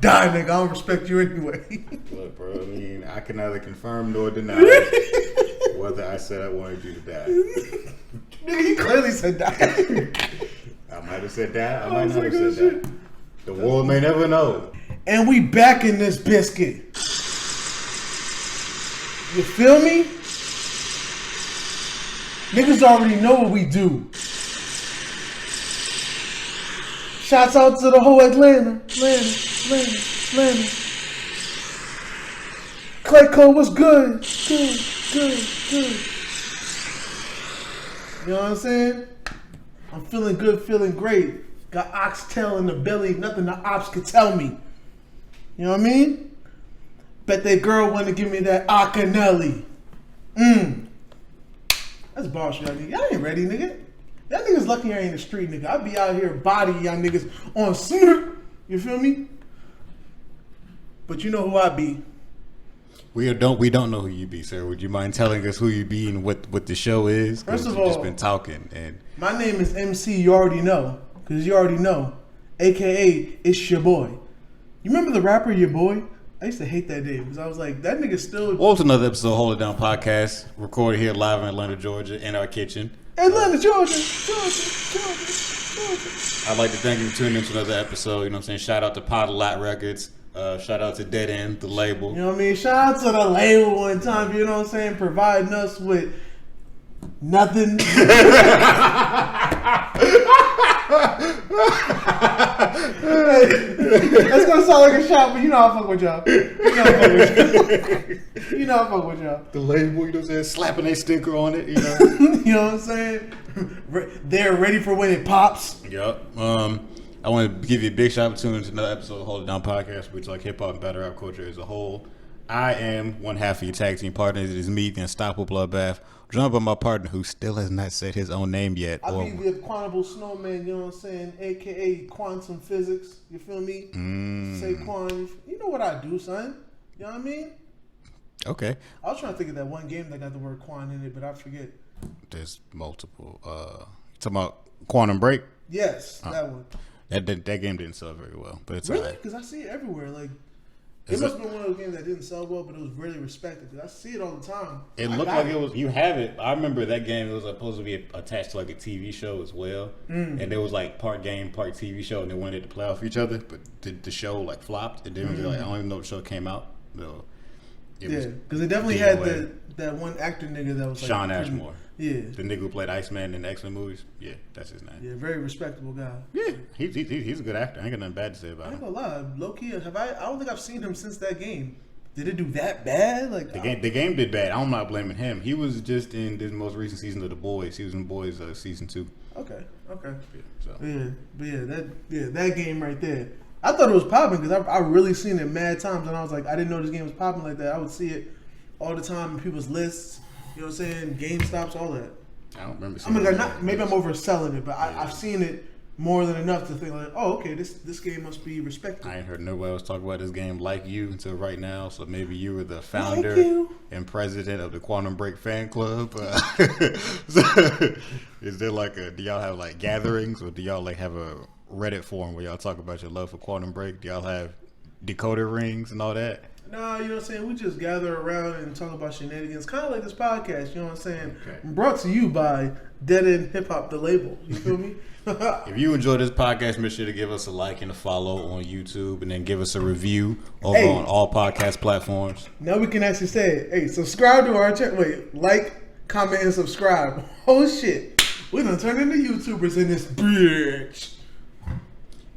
Die, nigga. I don't respect you anyway. Look, bro. I mean, I can neither confirm nor deny whether I said I wanted you to die. Nigga, you clearly said die. I might have said that. I might not have said that. The world may never know. And we back in this biscuit. You feel me? Niggas already know what we do. Shouts out to the whole Atlanta. Clayco was good. Good. You know what I'm saying? I'm feeling good, feeling great. Got oxtail in the belly, nothing the ops could tell me. You know what I mean? Bet that girl wanna give me that Acanelli. That's bullshit, y'all niggas. Y'all ain't ready, nigga. Y'all niggas lucky I ain't in the street, nigga. I be out here bodying y'all niggas on snooter. You feel me? But you know who I be. We don't know who you be, sir. Would you mind telling us who you be and what the show is? First of you've all, just been talking. And my name is MC. You already know, cause you already know, AKA it's your boy. You remember the rapper Your Boy? I used to hate that name because I was like, that nigga still. Well, it's another episode of Hold It Down podcast, recorded here live in Atlanta, Georgia, in our kitchen. Atlanta, Georgia. I'd like to thank you for tuning in to another episode. You know what I'm saying? Shout out to Pot a Lot Records. Shout out to Dead End, the label. You know what I mean? Shout out to the label one time, you know what I'm saying? Providing us with nothing. That's gonna sound like a shot, but you know I fuck with y'all. You know I fuck with y'all. The label, you know what I'm saying? Slapping a sticker on it, you know. You know what I'm saying? They're ready for when it pops. Yup. I want to give you a big shout out to another episode of Hold It Down podcast, which like hip hop and battle rap culture as a whole. I am one half of your tag team partners. It is me, the Unstoppable Bloodbath, joined by my partner who still has not said his own name yet. I be the Quantable Snowman, you know what I'm saying? AKA Quantum Physics. You feel me? Saquon. You know what I do, son. You know what I mean? Okay. I was trying to think of that one game that got the word Quan in it, but I forget. There's multiple. Talking about Quantum Break? Yes, that one. That game didn't sell very well, but it's really alright. because I see it everywhere. Like it must have been one of those games that didn't sell well, but it was really respected. Cause I see it all the time. It looked like it was. You have it. I remember that game. It was supposed to be attached to like a TV show as well, and it was like part game, part TV show, and they wanted to play off each other. But the show like flopped. It didn't really, like, I don't even know if the show came out. So because it definitely had that one actor nigga that was like Sean Ashmore. Yeah, the nigga who played Iceman in the X-Men movies. Yeah, that's his name. Yeah, very respectable guy. Yeah, he's a good actor. I ain't got nothing bad to say about him. I ain't gonna lie, low key, I don't think I've seen him since that game. Did it do that bad? Like the game did bad. I'm not blaming him. He was just in this most recent season of The Boys. He was in Boys season 2. Okay. Yeah, That game right there. I thought it was popping because I really seen it mad times, and I was like, I didn't know this game was popping like that. I would see it all the time in people's lists. You know what I'm saying? GameStops, all that. I don't remember seeing it. Maybe I'm overselling it, but I've seen it more than enough to think like, oh, okay, this game must be respected. I ain't heard nobody else talk about this game like you until right now, so maybe you were the founder and president of the Quantum Break fan club. So, is there like do y'all have like gatherings, or do y'all like have a Reddit forum where y'all talk about your love for Quantum Break? Do y'all have decoder rings and all that? Nah, you know what I'm saying? We just gather around and talk about shenanigans, kind of like this podcast, you know what I'm saying? Okay. Brought to you by Dead End Hip Hop, the label. You feel me? If you enjoyed this podcast, make sure to give us a like and a follow on YouTube, and then give us a review over on all podcast platforms. Now we can actually say it. Hey, subscribe to our channel. Wait, like, comment, and subscribe. Oh, shit. We done turned into YouTubers in this bitch.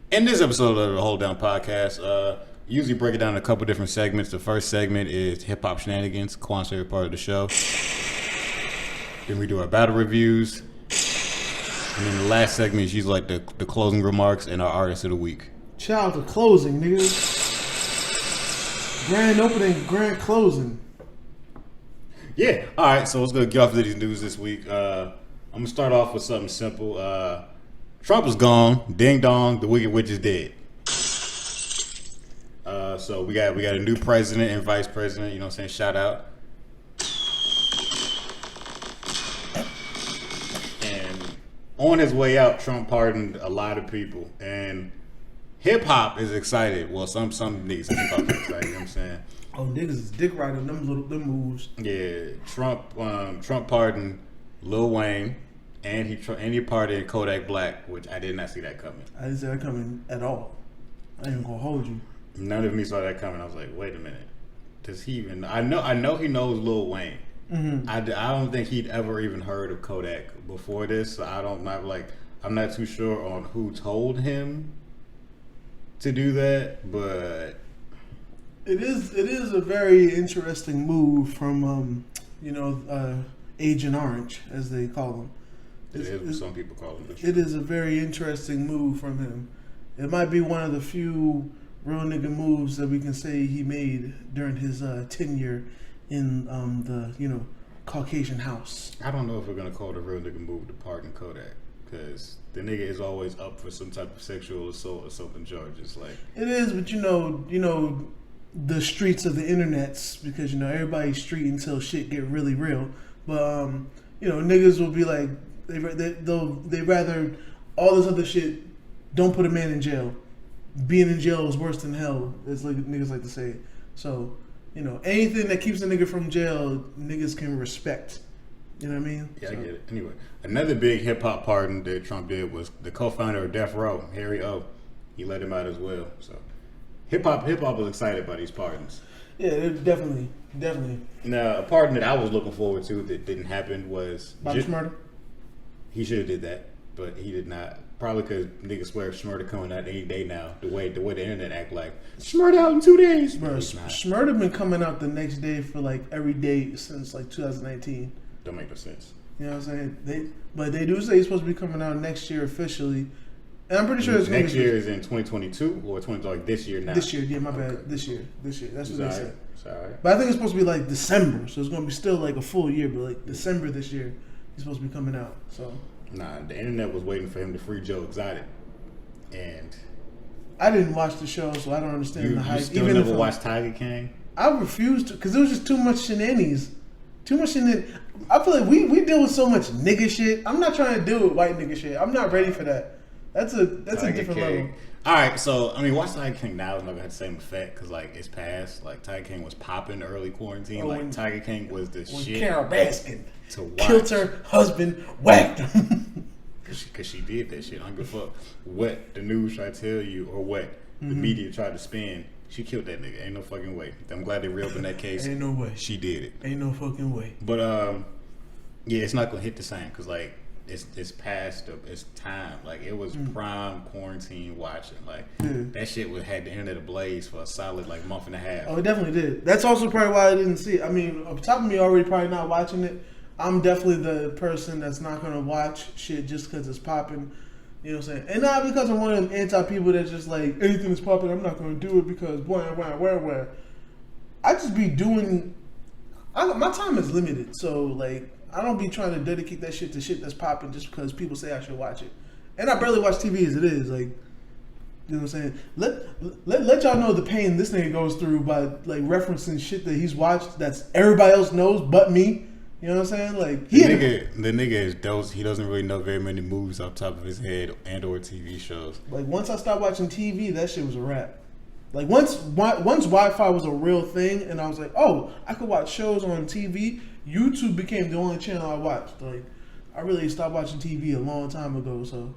In this episode of the Hold Down podcast, usually break it down in a couple different segments. The first segment is hip hop shenanigans, Quan's favorite part of the show. Then we do our battle reviews. And then the last segment is usually like the closing remarks and our artist of the week. Child to closing, nigga. Grand opening, grand closing. Yeah. All right. So let's go get off of these news this week. I'm gonna start off with something simple. Trump is gone. Ding dong. The Wicked Witch is dead. So we got a new president and vice president. You know what I'm saying? Shout out. And on his way out, Trump pardoned a lot of people, and hip hop is excited. Well, some niggas in hip hop is excited. You know what I'm saying? Oh, niggas is dick riding them moves. Yeah, Trump pardoned Lil Wayne, and he pardoned Kodak Black, which I did not see that coming. I didn't see that coming at all. I ain't even gonna hold you. None of me saw that coming. I was like, wait a minute. Does he even? I know he knows Lil Wayne. Mm-hmm. I don't think he'd ever even heard of Kodak before this. So I'm not too sure on who told him to do that, but it is a very interesting move from Agent Orange, as they call him. Some people call him. It is a very interesting move from him. It might be one of the few real nigga moves that we can say he made during his tenure in the Caucasian house. I don't know if we're gonna call it a real nigga move to pardon Kodak, because the nigga is always up for some type of sexual assault or something charges. Like it is, but the streets of the internets, because everybody's street until shit get really real. But niggas will be like they rather all this other shit. Don't put a man in jail. Being in jail is worse than hell. It's like niggas like to say. So anything that keeps a nigga from jail, niggas can respect. You know what I mean? Yeah, I get it. Anyway, another big hip hop pardon that Trump did was the co-founder of Death Row, Harry O. He let him out as well. So hip hop was excited by these pardons. Yeah, definitely. Now, a pardon that I was looking forward to that didn't happen was Bobby Shmurda. He should have did that, but he did not. Probably because niggas swear Shmurda coming out any day now. The way the internet act like Shmurda out in 2 days. Bro, Shmurda been coming out the next day for like every day since like 2019. Don't make no sense. You know what I'm saying? But they do say he's supposed to be coming out next year officially, and I'm pretty sure it's next year is in 2022 or this year now. This year, yeah, my bad. This year. That's what they said. It's all right. But I think it's supposed to be like December, so it's gonna be still like a full year. But like December this year, he's supposed to be coming out. So. Nah, the internet was waiting for him to free Joe Exotic, and I didn't watch the show, so I don't understand the hype. You still never watched Tiger King? I refused to, because it was just too much shenanigans. Too much shenanigans. I feel like we deal with so much nigga shit. I'm not trying to deal with white nigga shit. I'm not ready for that. That's a different level. All right, so I mean, watch Tiger King now is not gonna have the same effect because like it's past. Like Tiger King was popping early quarantine. Tiger King was the shit. Carol Baskin to watch. Killed her husband, whacked him. Cause she did that shit. I don't give a fuck what the news tried to tell you or what the media tried to spin. She killed that nigga. Ain't no fucking way. I'm glad they reopened that case. Ain't no way. She did it. Ain't no fucking way. But yeah, it's not gonna hit the same because like it's past its time. Like it was prime quarantine watching. Like that shit had the internet ablaze for a solid like month and a half. Oh, it definitely did. That's also probably why I didn't see it. I mean, on top of me already probably not watching it. I'm definitely the person that's not gonna watch shit just because it's popping. You know what I'm saying? And not because I'm one of them anti-people that's just like, anything that's popping, I'm not gonna do it because where. I just be doing. My time is limited, so like I don't be trying to dedicate that shit to shit that's popping just because people say I should watch it. And I barely watch TV as it is. Like, you know what I'm saying? Let y'all know the pain this nigga goes through by like referencing shit that he's watched that's everybody else knows but me. You know what I'm saying? Like the nigga is dose. He doesn't really know very many movies off the top of his head and or TV shows. Like once I stopped watching TV, that shit was a wrap. Like once Wi-Fi was a real thing, and I was like, oh, I could watch shows on TV. YouTube became the only channel I watched. Like I really stopped watching TV a long time ago. So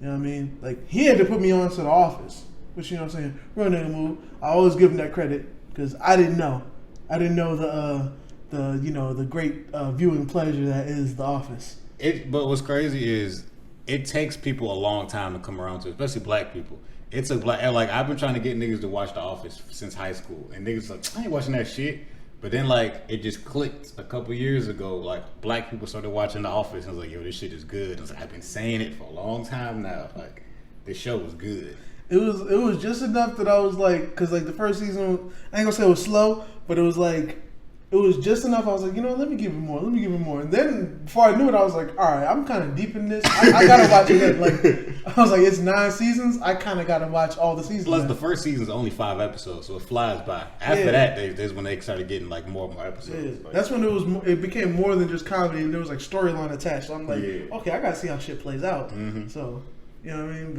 you know what I mean? Like he had to put me on to The Office, which you know what I'm saying, real nigga move. I always give him that credit because I didn't know. I didn't know the great viewing pleasure that is The Office. But what's crazy is it takes people a long time to come around to, especially black people. It's like I've been trying to get niggas to watch The Office since high school, and niggas like I ain't watching that shit. But then like it just clicked a couple years ago. Like black people started watching The Office, and I was like, yo, this shit is good. I was like, I've been saying it for a long time now. Like this show was good. It was just enough that I was like, because like the first season, I ain't gonna say it was slow, but it was like. It was just enough. I was like, let me give it more. And then before I knew it, I was like, all right, I'm kind of deep in this. I gotta watch it. Like I was like, it's 9 seasons. I kind of gotta watch all the seasons. Plus, the first season's only 5 episodes, so it flies by. After that, there's when they started getting like more and more episodes. Yeah. Like, that's when it became more than just comedy, and there was like storyline attached. So I'm like, okay, I gotta see how shit plays out. Mm-hmm. So, You know what I mean?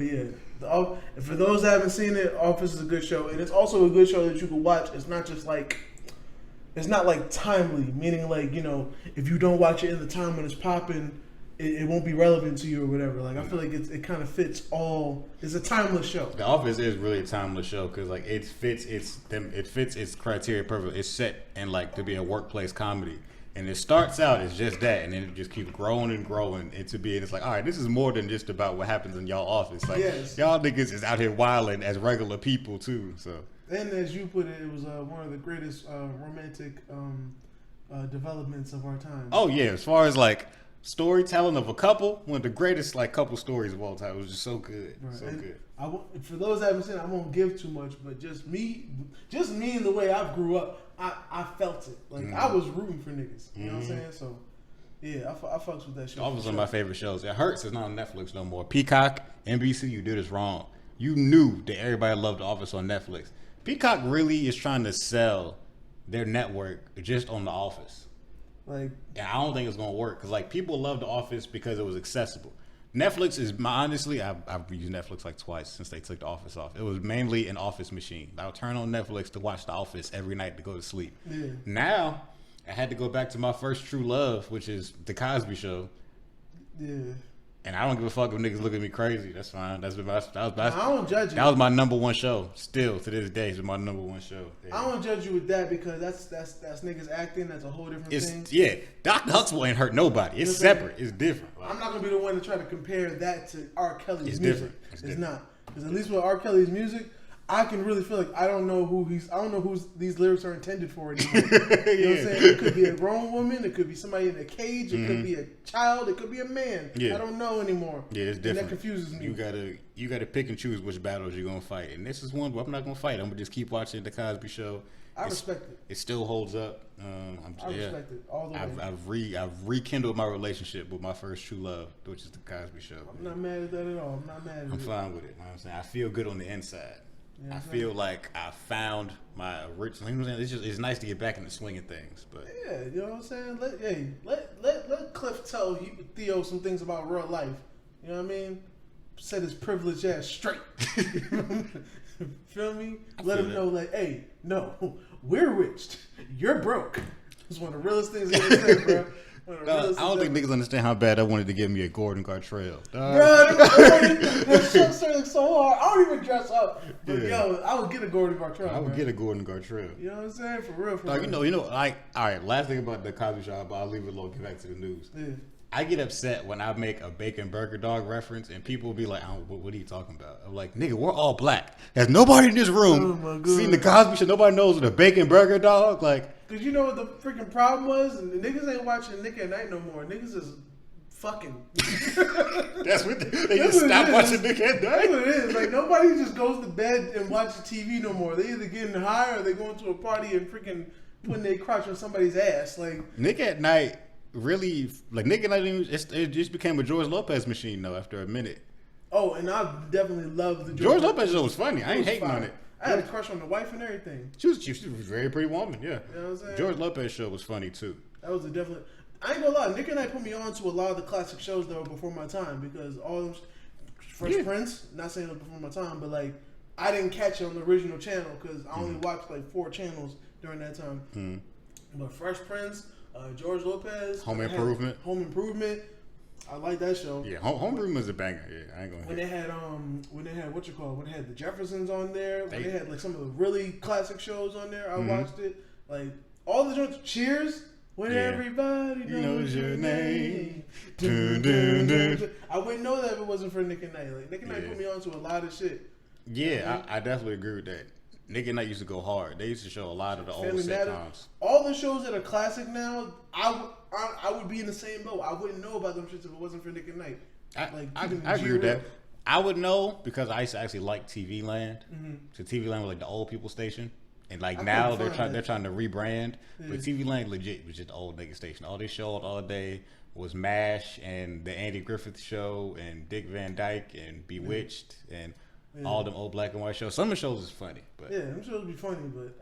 But yeah, for those that haven't seen it, Office is a good show, and it's also a good show that you can watch. It's not just like, it's not like timely, meaning like, you know, if you don't watch it in the time when it's popping, it won't be relevant to you or whatever. Like, I feel like it kind of fits all. It's a timeless show. The Office is really a timeless show because like it fits its criteria perfectly. It's set in like to be a workplace comedy, and it starts out as just that, and then it just keeps growing and growing into being. It's like, all right, this is more than just about what happens in y'all office. Like y'all niggas is out here wilding as regular people too. So. And as you put it, it was one of the greatest romantic developments of our time. Oh yeah, as far as like storytelling of a couple, one of the greatest like couple stories of all time. It was just so good, right. So and good. For those that haven't seen it, I won't give too much, but just me in the way I grew up, I felt it. Like I was rooting for niggas. You know what I'm saying? So yeah, I fucks with that show. Office is one of my favorite shows. It hurts it's not on Netflix no more. Peacock, NBC, you did this wrong. You knew that everybody loved The Office on Netflix. Peacock really is trying to sell their network just on The Office. Like, yeah, I don't think it's gonna work because like people love The Office because it was accessible. Netflix is honestly, I've used Netflix like twice since they took The Office off. It was mainly an office machine. I would turn on Netflix to watch The Office every night to go to sleep. Yeah. Now I had to go back to my first true love, which is The Cosby Show. Yeah. And I don't give a fuck if niggas look at me crazy. That's fine. I don't judge you. That was my number one show. Still to this day, it's my number one show. Yeah. I don't judge you with that because that's niggas acting. That's a whole different thing. Yeah, Dr. Huxtable ain't hurt nobody. It's separate. It's different. Like, I'm not gonna be the one to try to compare that to R. Kelly's music. Different. It's not because at least with R. Kelly's music, I can really feel like I don't know who these lyrics are intended for anymore. You know what I'm saying? It could be a grown woman, it could be somebody in a cage, it could be a child, it could be a man. Yeah. I don't know anymore. Yeah, it's different. And that confuses me. You gotta pick and choose which battles you're gonna fight. And this is one where I'm not gonna fight. I'm gonna just keep watching The Cosby Show. I respect it. It still holds up. I respect it all the way. I've rekindled my relationship with my first true love, which is The Cosby Show. I'm not mad at that at all. I'm fine with it. You know what I'm saying? I feel good on the inside. Yeah, I feel like I found my original. You know what I'm saying? It's nice to get back in the swing of things, but yeah, you know what I'm saying. Let Cliff tell Theo some things about real life. You know what I mean? Set his privileged ass straight. Feel me? Let him know, like, hey, no, we're rich. You're broke. It's one of the realest things he ever said, bro. I don't think niggas understand how bad I wanted to give me a Gordon Gartrell. Bro, that shit started so hard. I don't even dress up. But yo, I would get a Gordon Gartrell. I would get a Gordon Gartrell. You know what I'm saying? For real. Like, all right, last thing about The Cosby Show, but I'll leave it alone, get back to the news. Yeah. I get upset when I make a bacon burger dog reference and people be like, what are you talking about? I'm like, nigga, we're all black. There's nobody in this room seen The Cosby Show. Nobody knows what a bacon burger dog, like. Cause you know what the freaking problem was? The niggas ain't watching Nick at Night no more. Niggas is fucking. That's what they just stop watching Nick at Night. That's what it is. Like nobody just goes to bed and watches TV no more. They either getting high or they going to a party and freaking putting their crotch on somebody's ass. Like Nick at Night really, like Nick at Night, it just became a George Lopez machine though after a minute. Oh, and I definitely love the George Lopez show was funny. I ain't hating on it. I had a crush on the wife and everything. She was a very pretty woman, yeah. You know what I'm saying? George Lopez show was funny too. That was a definite. I ain't gonna lie, Nick and I put me on to a lot of the classic shows that were before my time because all those Fresh Prince, not saying it was before my time, but like I didn't catch it on the original channel because I only watched like 4 channels during that time. But Fresh Prince, George Lopez, Home Improvement. I like that show. Yeah, Home Improvement is a banger. Yeah, I ain't gonna. When they had when they had the Jeffersons on there, when they had like some of the really classic shows on there, I watched it. Like all the joints, Cheers. When everybody knows your name. Dun, dun, dun. I wouldn't know that if it wasn't for Nick and Night. Like Nick and Night put me on to a lot of shit. Yeah, I definitely agree with that. Nick and Night used to go hard. They used to show a lot of the old sitcoms. All the shows that are classic now, I would be in the same boat. I wouldn't know about them shits if it wasn't for Nick and Night. I agree with that. I would know because I used to actually like TV Land. So TV Land was like the old people station. And like now they're trying to rebrand. Yeah. But TV Land legit was just the old nigga station. All they showed all day was MASH and the Andy Griffith Show and Dick Van Dyke and Bewitched and all them old black and white shows. Some of the shows is funny, but them shows be funny, but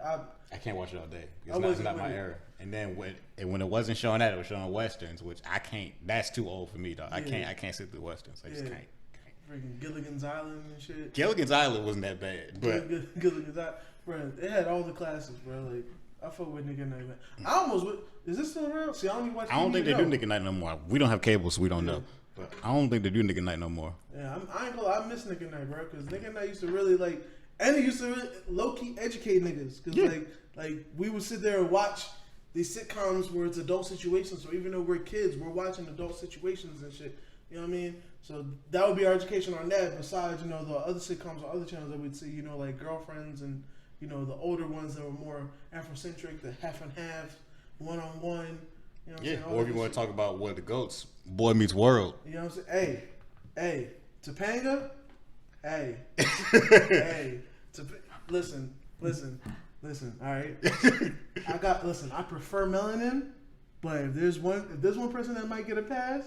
I can't watch it all day. It's not my era. And then when it wasn't showing that, it was showing westerns, which I can't. That's too old for me, though. I can't sit through westerns. I just can't. freaking Gilligan's Island and shit. Gilligan's Island wasn't that bad, but Gilligan's Island, bro, they had all the classics, bro. Like I fuck with Nick at Night, man. I almost is this still around? See, I don't even watch. I don't think they do Nick at Night no more. We don't have cable, so we don't know. But I don't think they do Nick at Night no more. Yeah, I ain't gonna lie, I miss Nick at Night, bro, because Nick at Night used to really like, and it used to really low key educate niggas, because like we would sit there and watch these sitcoms where it's adult situations. So even though we're kids, we're watching adult situations and shit. You know what I mean? So that would be our education on that. Besides, the other sitcoms or other channels that we'd see, like Girlfriends and the older ones that were more Afrocentric, the Half and Half, One on One. You know what I'm saying? Or if you want to talk about what the goats, Boy Meets World. You know what I'm saying? Hey, Topanga. Hey, listen. All right, I prefer Melanin, but if there's one person that might get a pass,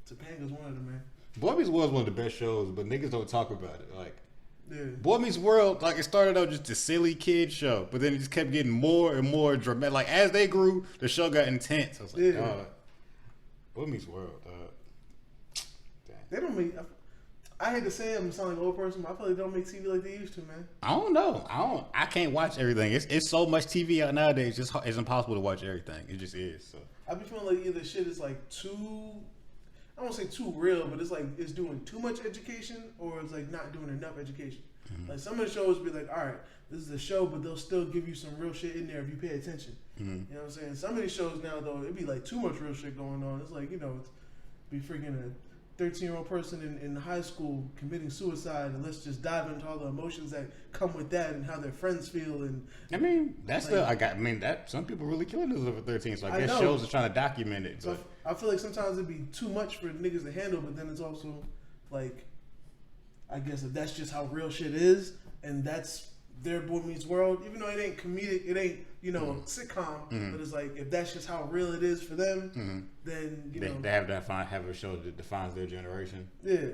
Topanga's one of them, man. Boy Meets World is one of the best shows, but niggas don't talk about it. Like, yeah. Boy Meets World, like it started out just a silly kid show, but then it just kept getting more and more dramatic. Like as they grew, the show got intense. I was like, Boy Meets World. Damn. They don't make. I hate to say it, I'm sounding like an old person, but I feel like they don't make TV like they used to, man. I don't know. I can't watch everything. It's so much TV out nowadays. It's impossible to watch everything. It just is. So I be feeling like either shit is like too. I don't say too real, but it's like it's doing too much education, or it's like not doing enough education. Mm-hmm. Like some of the shows be like, all right, this is a show, but they'll still give you some real shit in there if you pay attention. Mm-hmm. You know what I'm saying? Some of these shows now though, it'd be like too much real shit going on. It's like it's be freaking a 13-year-old person in high school committing suicide, and let's just dive into all the emotions that come with that and how their friends feel. And I mean, that's that some people really killing this over 13. So I guess shows are trying to document it. So I feel like sometimes it'd be too much for niggas to handle, but then it's also like, I guess if that's just how real shit is, and that's their Boy Meets World, even though it ain't comedic, it ain't sitcom, but it's like if that's just how real it is for them, then they have a show that defines their generation. Yeah,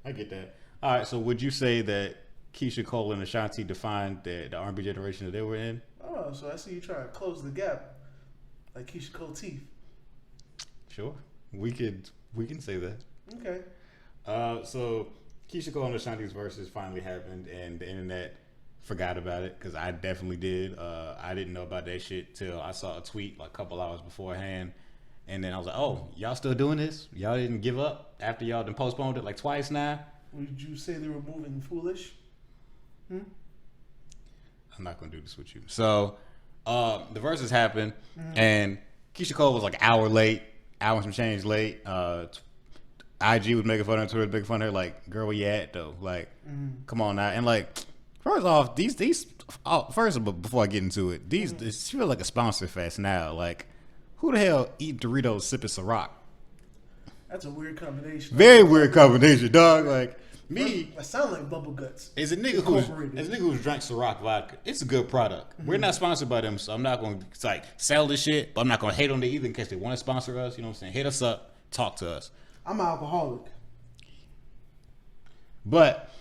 I get that. All right, so would you say that Keisha Cole and Ashanti defined the R&B generation that they were in? Oh, so I see you trying to close the gap, like Keisha Cole teeth. Sure, we can say that. Okay. So Keisha Cole and Ashanti's verses finally happened, and the internet forgot about it, because I definitely did. I didn't know about that shit till I saw a tweet like a couple hours beforehand, and then I was like, "Oh, y'all still doing this? Y'all didn't give up after y'all done postponed it like twice now?" Would you say they were moving foolish? I'm not gonna do this with you. So the verses happened, and Keisha Cole was like an hour and some change late. IG was making fun of her, Twitter was making fun of her, like, "Girl, where you at though? Like, come on now." And like, first off, before I get into it, this feel like a sponsor fest now. Like, who the hell eat Doritos sipping Ciroc? That's a weird combination. Very weird combination, dog. Like me, I sound like Bubble Guts. As a nigga who's drank Ciroc vodka, it's a good product. We're not sponsored by them, so I'm not going to sell this shit, but I'm not going to hate on it either in case they want to sponsor us. You know what I'm saying? Hit us up, talk to us. I'm an alcoholic. But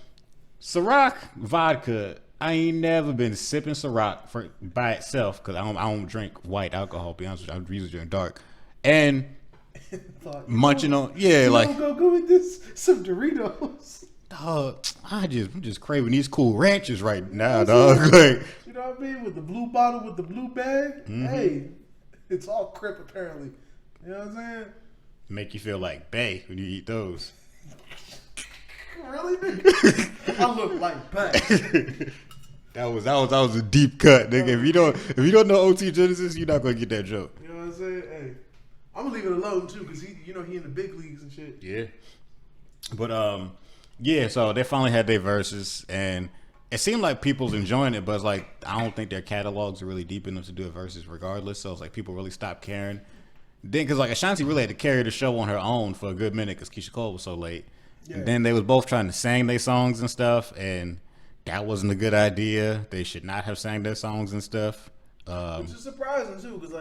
Ciroc vodka, I ain't never been sipping Ciroc by itself, because I don't drink white alcohol, to be honest with you. I usually drink dark. And munching on, go with this, some Doritos. Dog, I'm just craving these Cool Ranchers right now, dog. Like, you know what I mean? With the blue bottle, with the blue bag. Hey, it's all Crip apparently. You know what I'm saying? Make you feel like Bay when you eat those. Really, nigga? I look like Bay. That was a deep cut, nigga. If you don't know OT Genesis, you're not gonna get that joke. You know what I'm saying? Hey, I'm gonna leave it alone too, because he in the big leagues and shit. Yeah. But so they finally had their verses, and it seemed like people's enjoying it, but it's like I don't think their catalogs are really deep enough to do a verses regardless. So it's like people really stopped caring. Then, because like Ashanti really had to carry the show on her own for a good minute because Keisha Cole was so late. Yeah. And then they was both trying to sing their songs and stuff, and that wasn't a good idea. They should not have sang their songs and stuff. Which is surprising too, because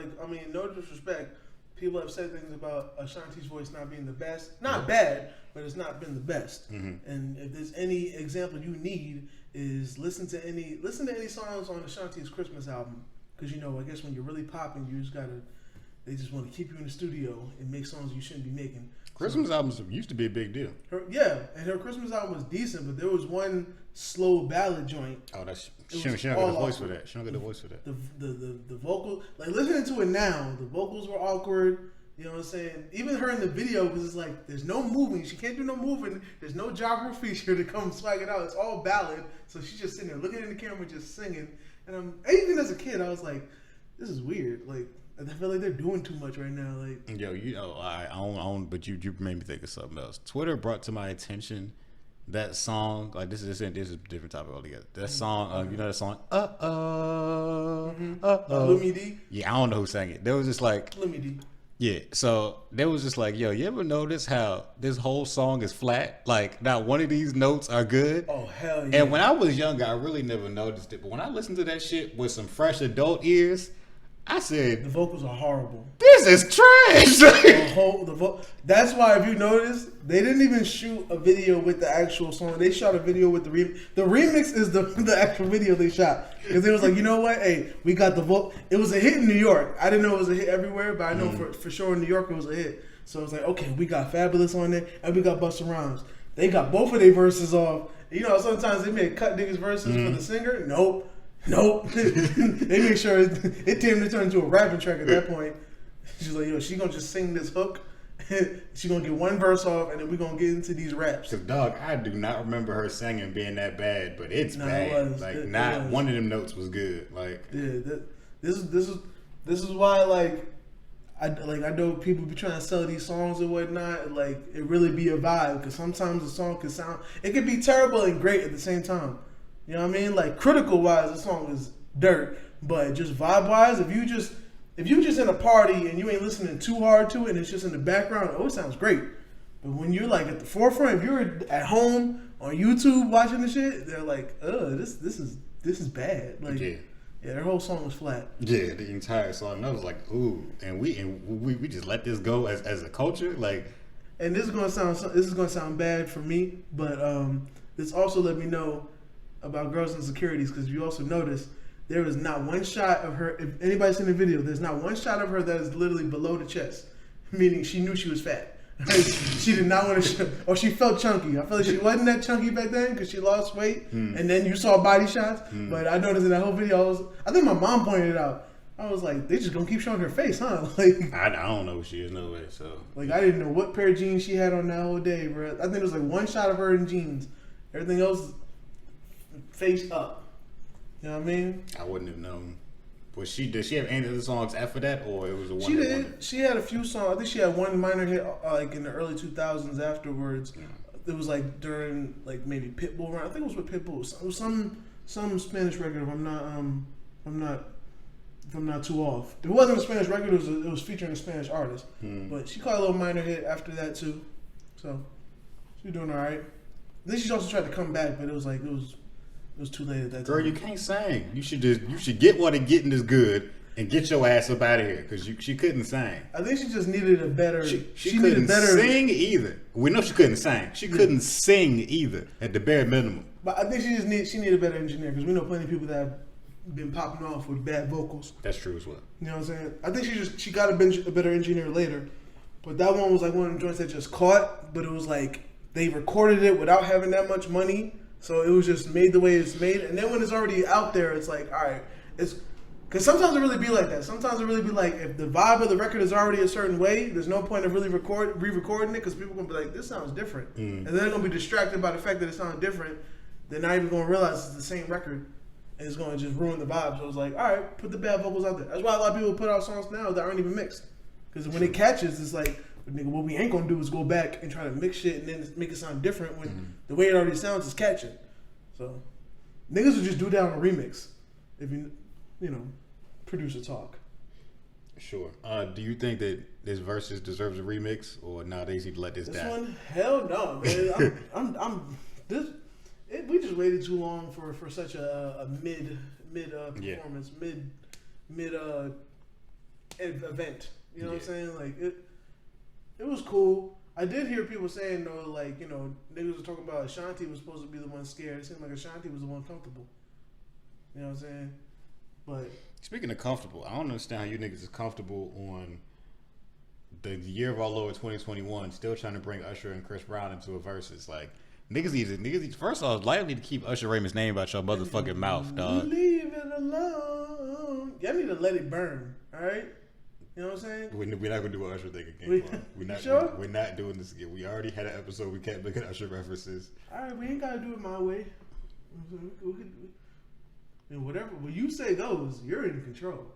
no disrespect, people have said things about Ashanti's voice not being the best. Not bad, but it's not been the best. Mm-hmm. And if there's any example you need, is listen to any songs on Ashanti's Christmas album, because I guess when you're really popping, they just want to keep you in the studio and make songs you shouldn't be making. Christmas albums used to be a big deal. And her Christmas album was decent, but there was one slow ballad joint. Oh, she don't get the voice for that. She don't get the voice for that. The vocal, like listening to it now, the vocals were awkward. You know what I'm saying? Even her in the video, because it's like there's no moving. She can't do no moving. There's no Ja Rule feature to come swag it out. It's all ballad. So she's just sitting there looking in the camera, just singing. And even as a kid, I was like, this is weird. Like I feel like they're doing too much right now. Like I don't. But you made me think of something else. Twitter brought to my attention that song. Like this is a different topic altogether. That song, you know that song? Lumi D. Yeah, I don't know who sang it. There was just like Lumi D. Yeah, so they was just like, yo, you ever notice how this whole song is flat? Like, not one of these notes are good. Oh, hell yeah. And when I was younger, I really never noticed it. But when I listened to that shit with some fresh adult ears, I said, the vocals are horrible. This is trash. That's why, if you notice, they didn't even shoot a video with the actual song. They shot a video with the remix. The remix is the actual video they shot. Because they was like, you know what? Hey, we got the vote. It was a hit in New York. I didn't know it was a hit everywhere, but I know for sure in New York it was a hit. So it was like, okay, we got Fabulous on there, and we got Busta Rhymes. They got both of their verses off. You know, sometimes they may cut niggas' verses for the singer. Nope. They make sure it turned into a rapping track at that point. She's like, yo, she gonna just sing this hook. She gonna get one verse off, and then we gonna get into these raps. Cause dog, I do not remember her singing being that bad, but it's bad. One of them notes was good. Like, yeah, this is why I know people be trying to sell these songs and whatnot. Like, it really be a vibe, because sometimes the song can be terrible and great at the same time. You know what I mean? Like, critical wise, the song is dirt, but just vibe wise, if you just in a party and you ain't listening too hard to it and it's just in the background, it sounds great. But when you're like at the forefront, if you're at home on YouTube watching the shit, they're like, this is bad. Like, yeah, their whole song was flat. Yeah, the entire song. I was like, ooh, and we just let this go as a culture, like. And this is gonna sound bad for me, but this also let me know about Girls Insecurities, because you also notice there is not one shot of her. If anybody's seen the video, there's not one shot of her that is literally below the chest, meaning she knew she was fat. She did not want to, or she felt chunky. I feel like she wasn't that chunky back then because she lost weight, and then you saw body shots. But I noticed in that whole video, I think my mom pointed it out. I was like, they just gonna keep showing her face, huh? Like, I don't know who she is, no way. So like, I didn't know what pair of jeans she had on that whole day, bro. I think it was like one shot of her in jeans. Everything else, face up. You know what I mean? I wouldn't have known. Did she have any other songs after that, or it was a one? She did. She had a few songs. I think she had one minor hit like in the early 2000s afterwards. It was like during like maybe Pitbull run. I think it was with Pitbull. It was some Spanish record. If I'm not too off. If it wasn't a Spanish record, it was featuring a Spanish artist. But she caught a little minor hit after that too. So she's doing all right. Then she also tried to come back, but it was too late at that time. Girl, you can't sing. You should get what and getting is good and get your ass up out of here, because she couldn't sing. I think she just needed a better. She couldn't sing either. We know she couldn't sing. She couldn't sing either at the bare minimum. But I think she needed a better engineer, because we know plenty of people that have been popping off with bad vocals. That's true as well. You know what I'm saying? I think she got a better engineer later, but that one was like one of the joints that just caught. But it was like they recorded it without having that much money. So it was just made the way it's made. And then when it's already out there, it's like, all right, it's because sometimes it really be like that. Sometimes it really be like, if the vibe of the record is already a certain way, there's no point of really re-recording it, because people are going to be like, this sounds different. And then they're going to be distracted by the fact that it sounds different. They're not even going to realize it's the same record. And it's going to just ruin the vibe. So it's like, all right, put the bad vocals out there. That's why a lot of people put out songs now that aren't even mixed. Because when it catches, it's like, nigga, what we ain't going to do is go back and try to mix shit and then make it sound different when the way it already sounds is catching. So, niggas would just do that on a remix if you producer talk. Sure. Do you think that this Verzuz deserves a remix, or now they need to let this die? This one, hell no, man. We just waited too long for such a mid performance, mid event. You know what I'm saying? Like it was cool. I did hear people saying though, like, niggas were talking about Ashanti was supposed to be the one scared. It seemed like Ashanti was the one comfortable. You know what I'm saying? But speaking of comfortable, I don't understand how you niggas is comfortable on the year of our Lord 2021, still trying to bring Usher and Chris Brown into a Verzuz. Like niggas need first off, likely to keep Usher Raymond's name out your motherfucking mouth, dog. Leave it alone. Y'all need to let it burn. All right. You know what I'm saying? We're not gonna do an Usher thing again. We're not. Sure? We're not doing this again. We already had an episode. We can't look at Usher references. All right, we ain't gotta do it my way. And whatever you say goes. You're in control.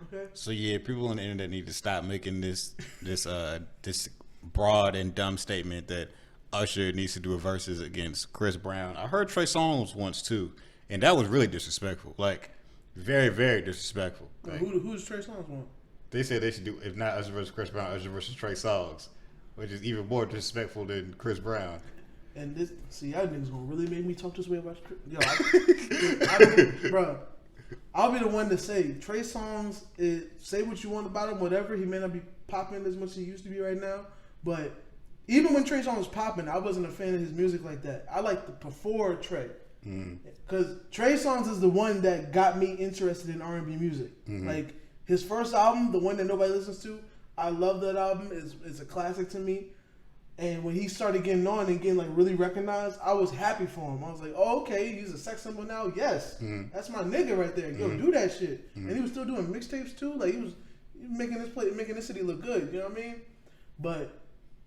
Okay. So yeah, people on the internet need to stop making this broad and dumb statement that Usher needs to do a versus against Chris Brown. I heard Trey Songz once too, and that was really disrespectful. Like very, very disrespectful. Like, who's Trey Songz want? They said they should do, if not Usher versus Chris Brown, Usher versus Trey Songz, which is even more disrespectful than Chris Brown. And this, see, y'all niggas gonna really make me talk this way about Chris. Bro, I'll be the one to say Trey Songz. Say what you want about him, whatever. He may not be popping as much as he used to be right now, but even when Trey Songz was popping, I wasn't a fan of his music like that. I liked the before Trey, because Trey Songz is the one that got me interested in R&B music, like. His first album, the one that nobody listens to, I love that album. It's a classic to me. And when he started getting on and getting like really recognized, I was happy for him. I was like, oh, okay, he's a sex symbol now. Yes, that's my nigga right there. Yo, do that shit. And he was still doing mixtapes too. Like he was making this city look good. You know what I mean? But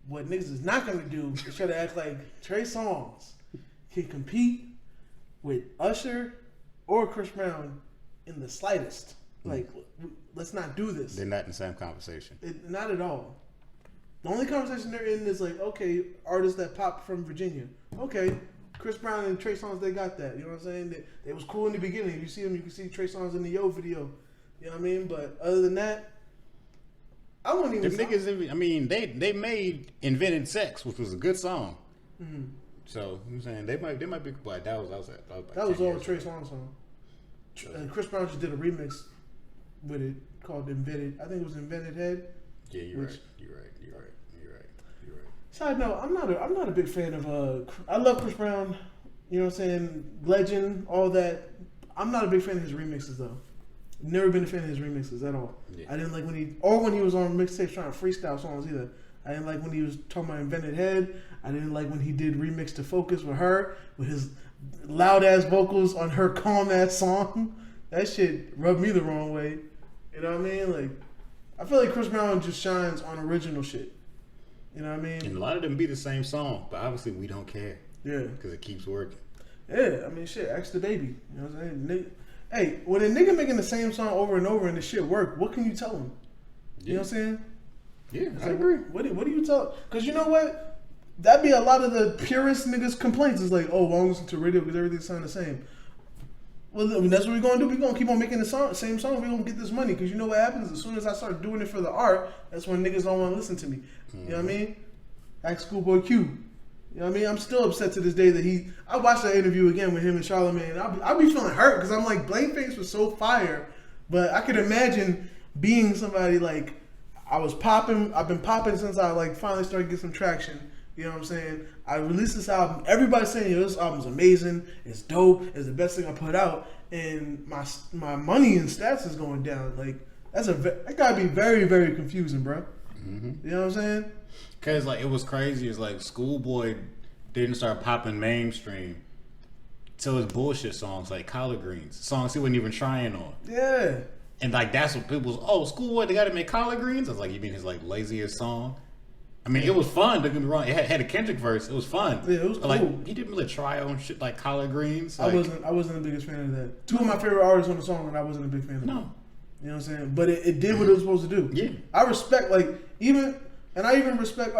what niggas is not gonna do is try to act like Trey Songz can compete with Usher or Chris Brown in the slightest. Like, let's not do this. They're not in the same conversation. Not at all. The only conversation they're in is like, okay, artists that pop from Virginia. Okay, Chris Brown and Trey Songz, they got that. You know what I'm saying? They was cool in the beginning. If you see them, you can see Trey Songz in the Yo video. You know what I mean? But other than that, I wouldn't even. The niggas, I mean, they made "Invented Sex," which was a good song. So I'm saying they might be, but that was all Trey Songz song. And Chris Brown just did a remix with it called "Invented." I think it was "Invented Head." Yeah, you're right. Side note, I'm not a big fan of. I love Chris Brown. You know what I'm saying? Legend, all that. I'm not a big fan of his remixes though. Never been a fan of his remixes at all. Yeah. I didn't like when he was on mixtapes trying to freestyle songs either. I didn't like when he was talking about "Invented Head." I didn't like when he did remix to "Focus" with her with his loud ass vocals on her calm ass song. That shit rubbed me the wrong way. You know what I mean? Like, I feel like Chris Brown just shines on original shit. You know what I mean? And a lot of them be the same song, but obviously we don't care. Yeah. Because it keeps working. Yeah, I mean, shit, ask the baby. You know what I'm saying? Hey, when a nigga making the same song over and over and the shit work, what can you tell him? You know what I'm saying? Yeah, I agree. What do you tell? Because you know what? That'd be a lot of the purest niggas' complaints. Is like, oh, well, I don't listen to radio because everything sounds the same. Well, I mean, that's what we're going to do. We're going to keep on making the same song. We're going to get this money. Because you know what happens? As soon as I start doing it for the art, that's when niggas don't want to listen to me. You know what I mean? Like Schoolboy Q. You know what I mean? I'm still upset to this day that I watched that interview again with him and Charlamagne. I'll be feeling hurt because I'm like, Blankface was so fire. But I could imagine being somebody like, I've been popping since I like finally started getting some traction. You know what I'm saying? I released this album. Everybody's saying, yo, this album's amazing. It's dope. It's the best thing I put out. And my money and stats is going down. Like, that gotta be very, very confusing, bro. You know what I'm saying? Cause like it was crazy. It's like Schoolboy didn't start popping mainstream till his bullshit songs like Collard Greens, songs he wasn't even trying on. Yeah. And like that's what people was. Oh, Schoolboy, they got to make Collard Greens. I was like, you mean his like laziest song? I mean, it was fun. Don't get me wrong. It had a Kendrick verse. It was fun. Yeah, it was cool. Like he didn't really try on shit like Collard Greens. Like, I wasn't the biggest fan of that. Two of my favorite artists on the song, and I wasn't a big fan of. No. You know what I'm saying? But it did what it was supposed to do. Yeah. I respect I even respect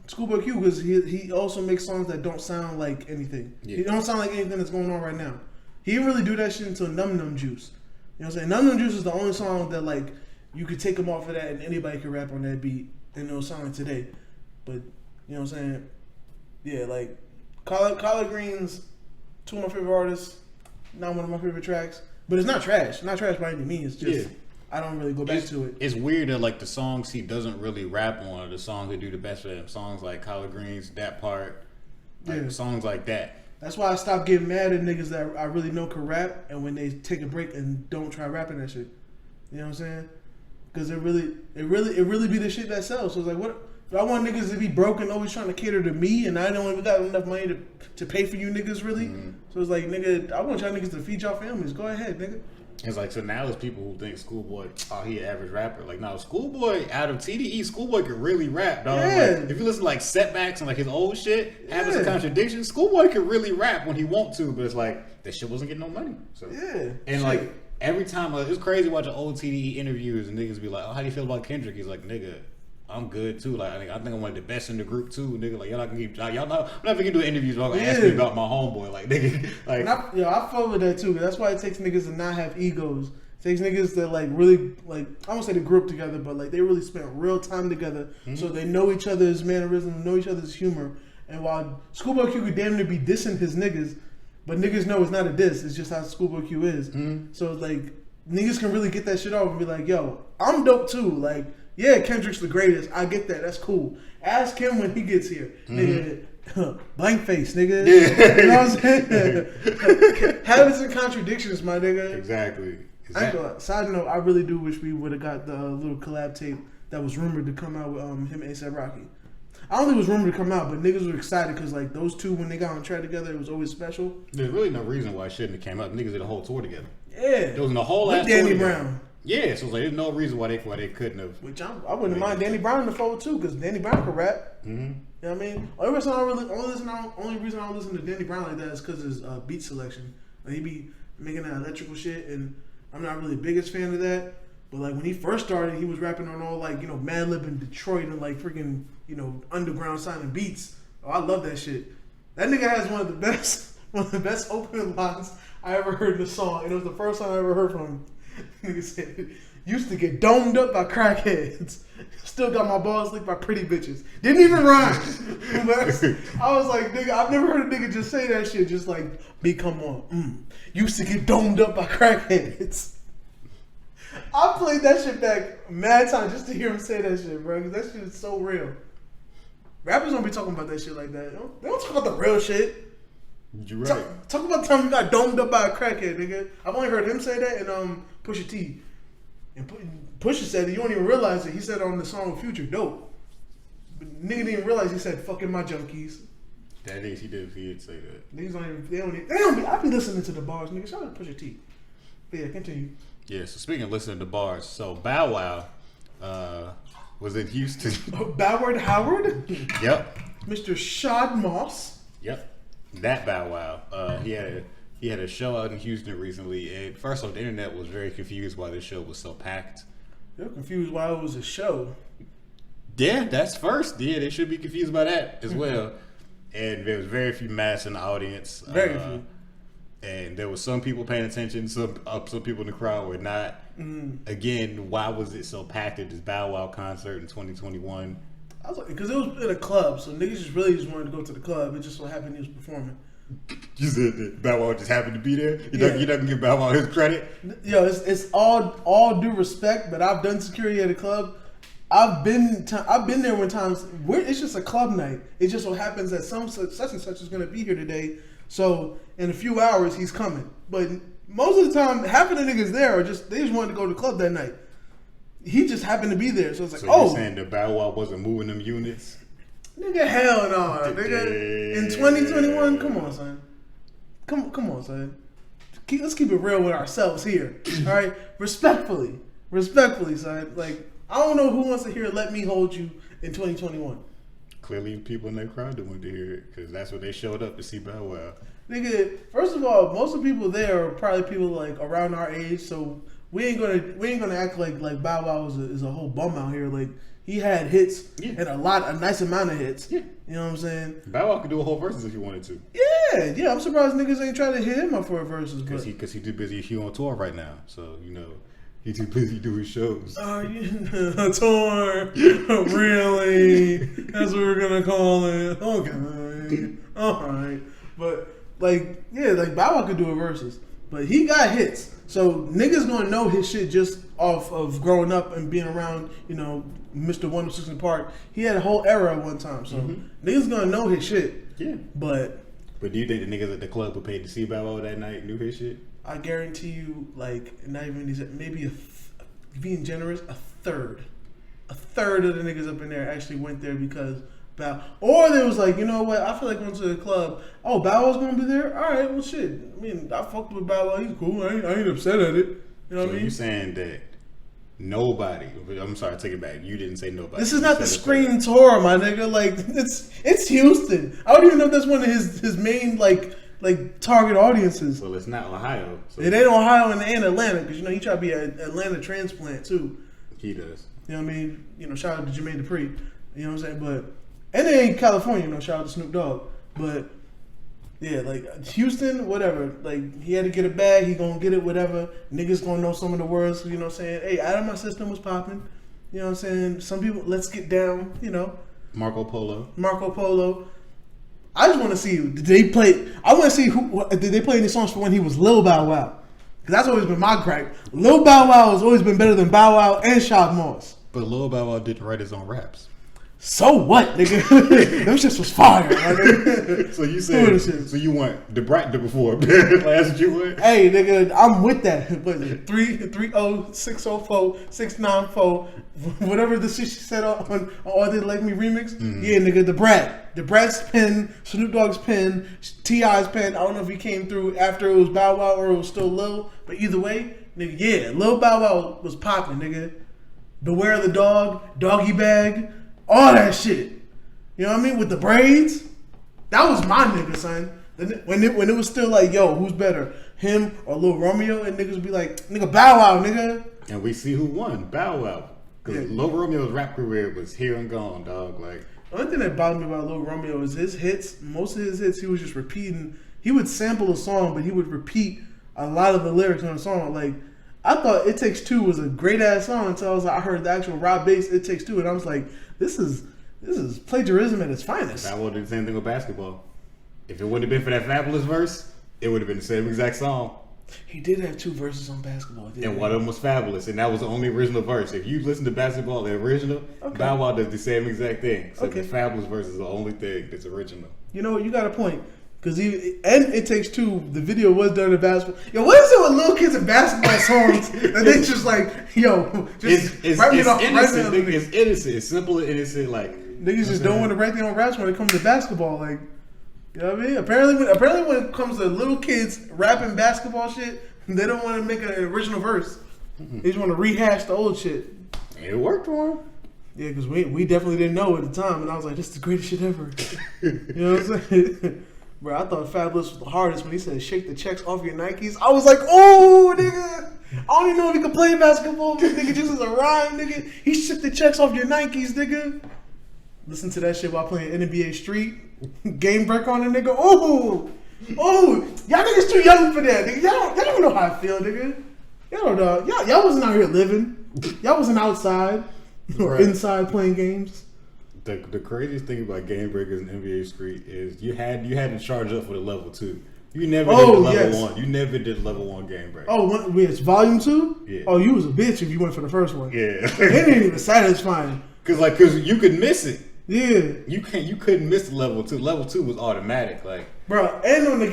Schoolboy Q because he also makes songs that don't sound like anything. Yeah. He don't sound like anything that's going on right now. He didn't really do that shit until Num Num Juice. You know what I'm saying? Num Num Juice is the only song that like you could take him off of that and anybody could rap on that beat and it'll sound like today. But you know what I'm saying? Yeah, like Collard Greens, two of my favorite artists, not one of my favorite tracks. But it's not trash. Not trash by any means. It's just I don't really go back to it. It's weird that like the songs he doesn't really rap on are the songs that do the best for him. Songs like Collard Greens, that part, like songs like that. That's why I stopped getting mad at niggas that I really know can rap, and when they take a break and don't try rapping that shit. You know what I'm saying? because it really be the shit that sells. So it's like, what if I want niggas to be broke and always trying to cater to me, and I don't even got enough money to pay for you niggas really? So it's like, nigga, I want y'all niggas to feed y'all families. Go ahead, nigga. It's like, so now there's people who think Schoolboy, oh, he an average rapper. Like, no, Schoolboy, out of TDE, Schoolboy could really rap, dog. Yeah. Like, if you listen to, like, Setbacks and, like, his old shit, Habits and Contradictions, Schoolboy could really rap when he want to, but it's like, that shit wasn't getting no money. So and, like, every time, it's crazy watching old TDE interviews and niggas be like, oh, how do you feel about Kendrick? He's like, nigga, I'm good too. Like, I think I'm one of the best in the group too, nigga. Like, y'all not gonna keep, y'all not, I'm not gonna do interviews. Y'all gonna ask me about my homeboy, like, nigga. Like, I fuck with that too. That's why it takes niggas to not have egos. It takes niggas that like really like, I won't say they grew up together, but like they really spent real time together, so they know each other's mannerisms, know each other's humor. And while Schoolboy Q could damn near be dissing his niggas, but niggas know it's not a diss. It's just how Schoolboy Q is. So it's like niggas can really get that shit off and be like, yo, I'm dope too. Like, yeah, Kendrick's the greatest. I get that. That's cool. Ask him when he gets here. Nigga, blank face, nigga. Yeah. You know what I'm saying? Habits and contradictions, my nigga. Exactly. Side note, I really do wish we would have got the little collab tape that was rumored to come out with him and A$AP Rocky. I don't think it was rumored to come out, but niggas were excited because like those two, when they got on track together, it was always special. There's really no reason why it shouldn't have came out. Niggas did a whole tour together. Yeah. There was a whole with ass Danny tour Brown. Together. Yeah, so it's like there's no reason why they couldn't have. Which I wouldn't mind Danny Brown in the fold too, because Danny Brown could rap. You know what I mean? Only reason I don't listen to Danny Brown like that is because his beat selection. Like he be making that electrical shit, and I'm not really the biggest fan of that. But like when he first started, he was rapping on all like, you know, Madlib in Detroit and like freaking, you know, underground sounding beats. Oh, I love that shit. That nigga has one of the best opening lines I ever heard in the song, and it was the first time I ever heard from him. Nigga said, used to get domed up by crackheads. Still got my balls licked by pretty bitches. Didn't even rhyme. I was like, nigga, I've never heard a nigga just say that shit. Just like, come on. Used to get domed up by crackheads. I played that shit back mad time just to hear him say that shit, bro. Because that shit is so real. Rappers don't be talking about that shit like that. They don't talk about the real shit. You're right. Talk about the time you got domed up by a crackhead, nigga. I've only heard him say that and Pusha T. And Pusha said it, you don't even realize it. He said it on the song with Future, dope. But nigga didn't even realize he said fucking my junkies. That is, he did say that. Niggas don't be, I be listening to the bars, nigga. Shout out to Pusha T. But yeah, continue. Yeah, so speaking of listening to bars, so Bow Wow was in Houston. Boward Howard? Yep. Mr. Shad Moss. Yep. That Bow Wow. He had a show out in Houston recently, and first off, the internet was very confused why this show was so packed. They're confused why it was a show. Yeah, that's first. Yeah, they should be confused by that as well. And there was very few masks in the audience. Very few. And there was some people paying attention, some people in the crowd were not. Again, why was it so packed at this Bow Wow concert in 2021? I was like, because it was in a club, so niggas just wanted to go to the club. It just so happened he was performing. You said that Bow Wow just happened to be there? You're not gonna give Bow Wow his credit? Yo, it's all due respect, but I've done security at a club. I've been there when times where it's just a club night. It just so happens that such and such is gonna be here today. So in a few hours he's coming. But most of the time, half of the niggas there they just wanted to go to the club that night. He just happened to be there, so it's like, so you're saying that Bow Wow wasn't moving them units? Nigga, hell no, nigga. In 2021, come on, son. Come on, son. Let's keep it real with ourselves here. All right, respectfully, son. Like, I don't know who wants to hear "Let Me Hold You" in 2021. Clearly, people in that crowd don't want to hear it because that's what they showed up to see Bow Wow. Nigga, first of all, most of the people there are probably people like around our age, so we ain't gonna act like Bow Wow is a whole bum out here. Like, he had hits and a nice amount of hits. Yeah. You know what I'm saying? Bow Wow could do a whole verses if he wanted to. Yeah. I'm surprised niggas ain't trying to hit him up for a verses. Because he too busy. He on tour right now, so you know he too busy doing shows. A tour, really? That's what we're gonna call it. Okay, all right. But like Bow Wow could do a verses, but he got hits. So niggas gonna know his shit just off of growing up and being around, you know, Mr. 106 in Park. He had a whole era at one time, so niggas gonna know his shit. Yeah. But do you think the niggas at the club who paid to see Bow Wow that night knew his shit? I guarantee you, like, not even maybe being generous, a third of the niggas up in there actually went there because Bow. Or they was like, you know what? I feel like going to the club. Oh, Bow Wow's gonna be there. All right, well, shit. I mean, I fucked with Bow Wow. He's cool. I ain't upset at it. You know what I mean? You saying that nobody? I'm sorry, take it back. You didn't say nobody. This is not the Screen Tour, my nigga. Like it's Houston. I don't even know if that's one of his main like target audiences. Well, it's not Ohio. So it ain't Ohio and Atlanta because he try to be an Atlanta transplant too. He does. You know what I mean? Shout out to Jermaine Dupri. You know what I'm saying? But and it ain't California. Shout out to Snoop Dogg. But yeah, like Houston, whatever. Like he had to get a bag. He gonna get it. Whatever. Niggas gonna know some of the words. You know what I'm saying? Hey, out of my system was popping. You know what I'm saying? Some people, let's get down. Marco Polo. I just want to see. Did they play? I want to see did they play any songs for when he was Lil Bow Wow? Because that's always been my gripe. Lil Bow Wow has always been better than Bow Wow and Shad Moss. But Lil Bow Wow didn't write his own raps. So what, nigga? Them shits was fire. So you said, so you want the Brat to perform. That's what you want? Hey, nigga, I'm with that. What is it? 30604 694, whatever the shit she said on All They Like Me remix. Mm-hmm. Yeah, nigga, the Brat's pen, Snoop Dogg's pen, T.I.'s pen. I don't know if he came through after it was Bow Wow or it was still Lil, but either way, nigga, yeah, Lil Bow Wow was popping, nigga. Beware the Dog, Doggy Bag. All that shit. You know what I mean? With the braids. That was my nigga, son. When it was still like, yo, who's better? Him or Lil Romeo? And niggas be like, nigga, Bow Wow, nigga. And we see who won. Bow Wow. Because Lil Romeo's rap career was here and gone, dog. Like, the only thing that bothered me about Lil Romeo is his hits. Most of his hits, he was just repeating. He would sample a song, but he would repeat a lot of the lyrics on the song. Like, I thought It Takes Two was a great ass song until I heard the actual raw bass It Takes Two, and I was like, this is plagiarism at its finest. I would do the same thing with basketball. If it wouldn't have been for that Fabulous verse, it would have been the same exact song. He did have two verses on basketball, didn't and one of them was Fabulous, and that was the only original verse. If you listen to basketball, the original, Bow Wow does the same exact thing. So the Fabulous verse is the only thing that's original. You know what? You got a point. Because It Takes Two, the video was done in basketball. Yo, what is it with little kids in basketball songs? And they just like, yo, just it's innocent. It's innocent. It's simple and innocent. Like niggas just don't want to write their own raps when it comes to basketball. Like, you know what I mean? Apparently when it comes to little kids rapping basketball shit, they don't want to make an original verse. Mm-hmm. They just want to rehash the old shit. It worked for them. Yeah, because we definitely didn't know at the time, and I was like, this is the greatest shit ever. You know what I'm saying? Bro, I thought Fabulous was the hardest when he said, shake the checks off your Nikes. I was like, oh, nigga. I don't even know if he could play basketball. This nigga just as a rhyme, nigga. He shook the checks off your Nikes, nigga. Listen to that shit while playing NBA Street. Game break on a nigga. Oh, y'all niggas too young for that, nigga. Y'all don't know how I feel, nigga. Y'all don't know. Y'all wasn't out here living. Y'all wasn't outside or inside playing games. The craziest thing about Game Breakers and NBA Street is you had to charge up for the level 2. You never did the level 1. You never did level 1 Game Break. Oh, it's volume 2? Yeah. Oh, you was a bitch if you went for the first one. Yeah. It ain't even satisfying. Cause you could miss it. Yeah. You couldn't miss the level 2. Level 2 was automatic. Like, bro, and on the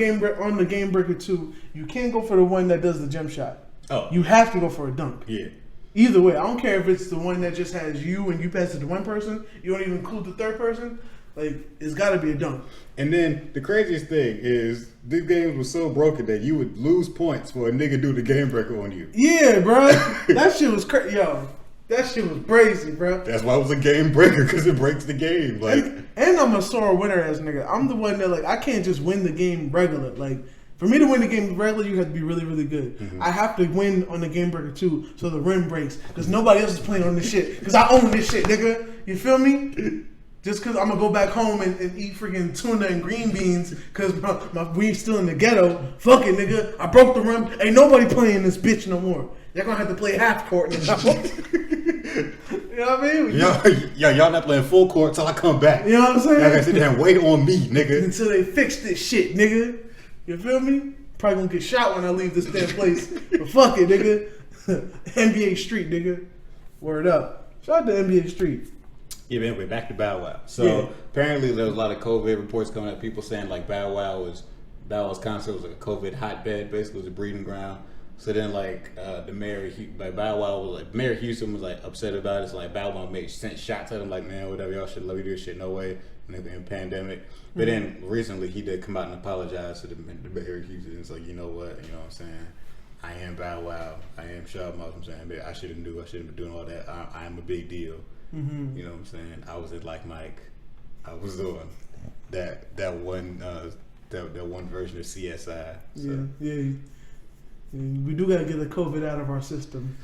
Game Breaker 2, you can't go for the one that does the jump shot. Oh. You have to go for a dunk. Yeah. Either way, I don't care if it's the one that just has you and you pass it to one person. You don't even include the third person. Like, it's got to be a dunk. And then the craziest thing is these games were so broken that you would lose points for a nigga do the game breaker on you. Yeah, bro. That shit was crazy. Yo, that shit was crazy, bro. That's why it was a game breaker, because it breaks the game. Like, and I'm a sore winner ass nigga. I'm the one that, like, I can't just win the game regular. Like, for me to win the game regular, you have to be really, really good. Mm-hmm. I have to win on the Game Breaker 2 so the rim breaks. Because nobody else is playing on this shit. Because I own this shit, nigga. You feel me? Just because I'm going to go back home and eat freaking tuna and green beans because we still in the ghetto. Fuck it, nigga. I broke the rim. Ain't nobody playing this bitch no more. Y'all going to have to play half court. You know what I mean? Y'all not playing full court till I come back. You know what I'm saying? Y'all got to sit there and wait on me, nigga. Until they fix this shit, nigga. You feel me? Probably gonna get shot when I leave this damn place. But fuck it, nigga. NBA Street, nigga. Word up. Shout out to NBA Street. Yeah, but anyway, back to Bow Wow. So apparently there was a lot of COVID reports coming out. People saying like Bow Wow's concert was like a COVID hotbed, basically it was a breeding ground. So then, like, the mayor, like Bow Wow was like, Mayor Houston was like upset about it. So like Bow Wow sent shots at him, like, man, whatever, y'all should let me do this shit, no way, in the pandemic. But then recently, he did come out and apologize to the Mayor Houston. It's like, you know what, what I'm saying? I am Bow Wow. I am Shaw Mouse. I'm saying, I shouldn't been doing all that. I am a big deal. Mm-hmm. You know what I'm saying? I was in like Mike. I was doing that one version of CSI. So. Yeah. We do gotta get the COVID out of our system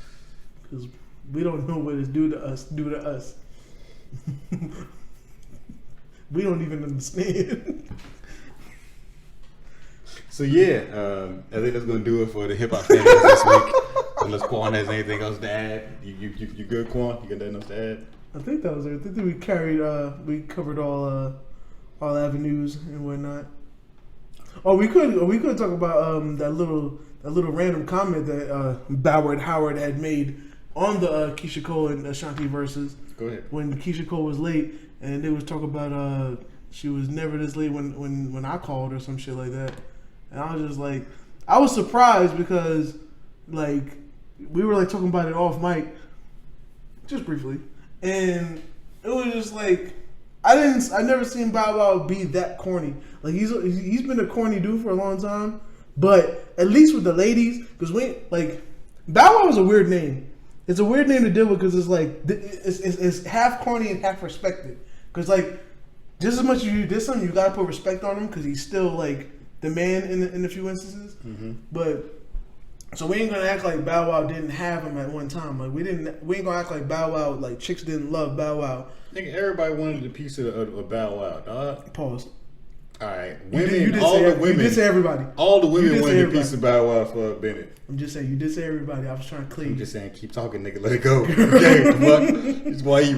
because we don't know what it's do to us. We don't even understand. So yeah, I think that's gonna do it for the hip hop fans this week. Unless Quan has anything else to add, you good, Quan? You got nothing else to add? I think that was it. I think we covered all avenues and whatnot. Oh, we could talk about that little random comment that Boward Howard had made on the Keisha Cole and Ashanti Verzuz. Go ahead. When Keisha Cole was late, and they was talking about she was never this late when I called or some shit like that, and I was just like, I was surprised because like we were like talking about it off mic, just briefly, and it was just like I never seen Bow Wow be that corny. Like he's been a corny dude for a long time, but at least with the ladies, because Bow Wow is a weird name. It's a weird name to deal with because it's like it's half corny and half respected. Because like just as much as you did something, you gotta put respect on him because he's still like the man in a few instances. Mm-hmm. But so we ain't gonna act like Bow Wow didn't have him at one time. Like we ain't gonna act like Bow Wow, like chicks didn't love Bow Wow. Nigga, everybody wanted a piece of Bow Wow, dog. Pause. All right, women, you did say everybody. All the women wanted a piece of Bow Wow for Bennett. I'm just saying, you did say everybody. I was trying to clear. I'm just saying, keep talking, nigga. Let it go. Okay, fuck. It's why you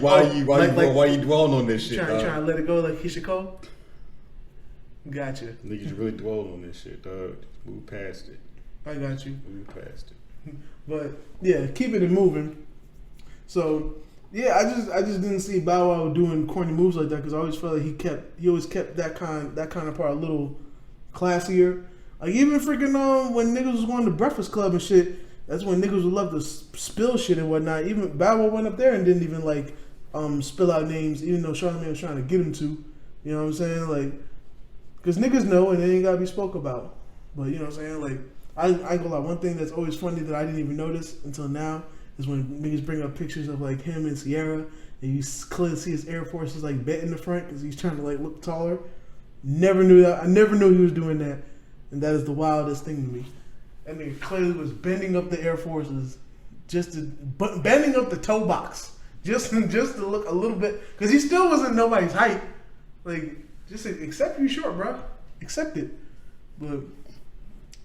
dwelling on this shit? Trying to let it go like Keisha Cole. Gotcha. Niggas really dwelling on this shit, dog. Move past it. I got you. Move past it. But yeah, keep it moving. So yeah, I just didn't see Bow Wow doing corny moves like that because I always felt like he always kept that kind of part a little classier. Like even freaking when niggas was going to Breakfast Club and shit, that's when niggas would love to spill shit and whatnot. Even Bow Wow went up there and didn't even like spill out names, even though Charlamagne was trying to get him to. You know what I'm saying? Like, because niggas know and they ain't gotta be spoke about. But you know what I'm saying? Like, I ain't gonna lie. One thing that's always funny that I didn't even notice until now is when niggas bring up pictures of like him and Sierra, and you clearly see his Air Forces like bent in the front because he's trying to like look taller. Never knew that. I never knew he was doing that, and that is the wildest thing to me. And he clearly was bending up the Air Forces, bending up the toe box just to look a little bit because he still wasn't nobody's height. Like, just accept you short, bro. Accept it. But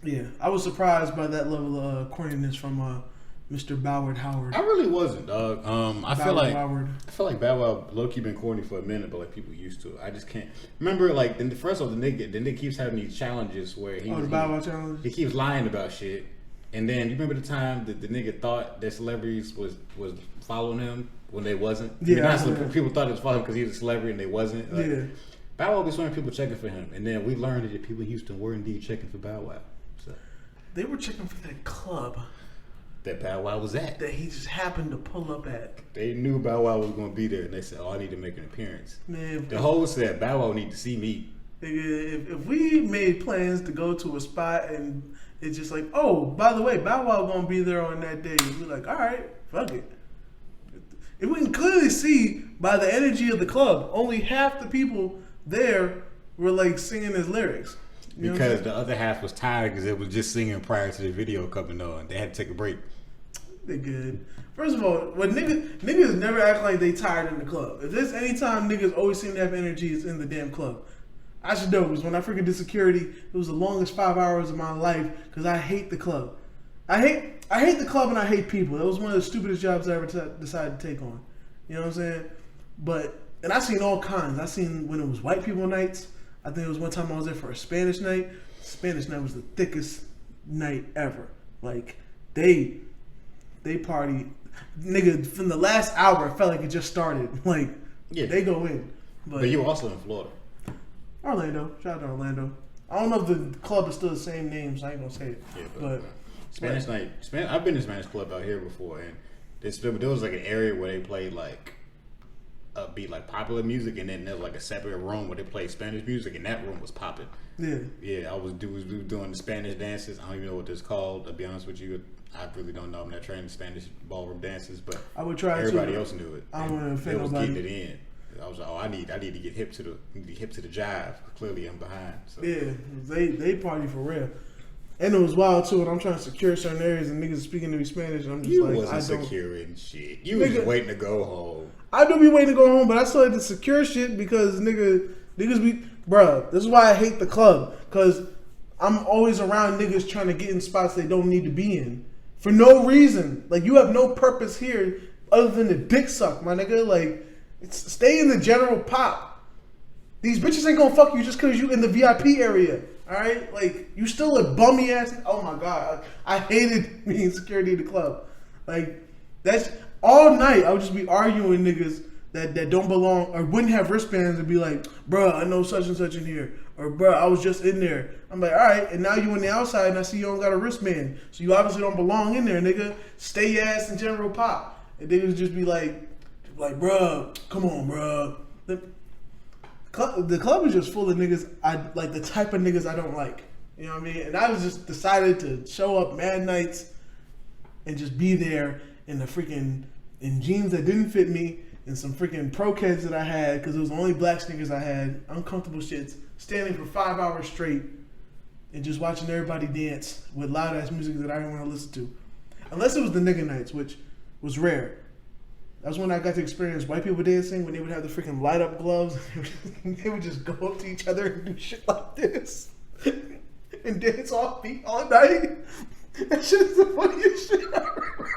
yeah, I was surprised by that level of corniness from Mr. Boward Howard. I really wasn't, dog. I feel like Bow Wow low-key been corny for a minute, but like people used to it. I just can't remember. Like, first of all, the nigga keeps having these challenges where the Bow Wow challenge. He keeps lying about shit, and then you remember the time that the nigga thought that celebrities was following him when they wasn't. Yeah, people thought it was following him because he was a celebrity and they wasn't. Like, yeah. Bow Wow was showing people checking for him, and then we learned that people in Houston were indeed checking for Bow Wow. So they were checking for that club that Bow Wow was at. That he just happened to pull up at. They knew Bow Wow was going to be there, and they said, "Oh, I need to make an appearance." Man, the whole said, "Bow Wow need to see me." If we made plans to go to a spot and it's just like, oh, by the way, Bow Wow going to be there on that day, we're like, all right, fuck it. If we can clearly see by the energy of the club, only half the people there were like singing his lyrics. Because the other half was tired because it was just singing prior to the video coming on. They had to take a break. They good. First of all, when niggas never act like they tired in the club. If there's any time niggas always seem to have energy, it's in the damn club. I should know because when I freaking did security, it was the longest 5 hours of my life because I hate the club. I hate the club and I hate people. That was one of the stupidest jobs I ever decided to take on. You know what I'm saying? And I seen all kinds. I seen when it was white people nights. I think it was one time I was there for a Spanish night. Spanish night was the thickest night ever. Like they party, nigga. From the last hour, it felt like it just started. Like they go in. But you were also in Florida. Orlando. Shout out to Orlando. I don't know if the club is still the same name, so I ain't gonna say it. Yeah, but Spanish night. I've been to Spanish club out here before, and there was like an area where they played like upbeat, like popular music, and then there was like a separate room where they played Spanish music, and that room was popping. Yeah. We were doing the Spanish dances. I don't even know what this called. To be honest with you, I really don't know. I'm not trained in Spanish ballroom dances, but I would try. Everybody else knew it. I don't want to offend nobody. nobody. Getting it in. I was like, I need to get hip to the jive. Clearly, I'm behind. So. Yeah, they party for real. And it was wild too, and I'm trying to secure certain areas and niggas speaking to me Spanish, and I'm just you like, wasn't securing shit. You was waiting to go home. I do be waiting to go home, but I still had to secure shit because niggas be, bruh, this is why I hate the club, because I'm always around niggas trying to get in spots they don't need to be in. For no reason. Like, you have no purpose here other than the dick suck, my nigga. Like, stay in the general pop. These bitches ain't gonna fuck you just because you in the VIP area. Alright? Like, you still a bummy ass. Oh my god. I hated being security in the club. Like, that's all night. I would just be arguing with niggas that don't belong or wouldn't have wristbands and be like, bruh, I know such and such in here. Or, bruh, I was just in there. I'm like, alright, and now you on the outside and I see you don't got a wristband. So you obviously don't belong in there, nigga. Stay your ass in general pop. And they would just be like, bruh, come on, bruh. The club is just full of niggas, like the type of niggas I don't like. You know what I mean? And I was just decided to show up mad nights and just be there in jeans that didn't fit me and some freaking pro kids that I had because it was the only black sneakers I had, uncomfortable shits, standing for 5 hours straight and just watching everybody dance with loud ass music that I didn't want to listen to. Unless it was the nigga nights, which was rare. That was when I got to experience white people dancing when they would have the freaking light up gloves. They would just go up to each other and do shit like this and dance off beat all night. That shit is the funniest shit ever.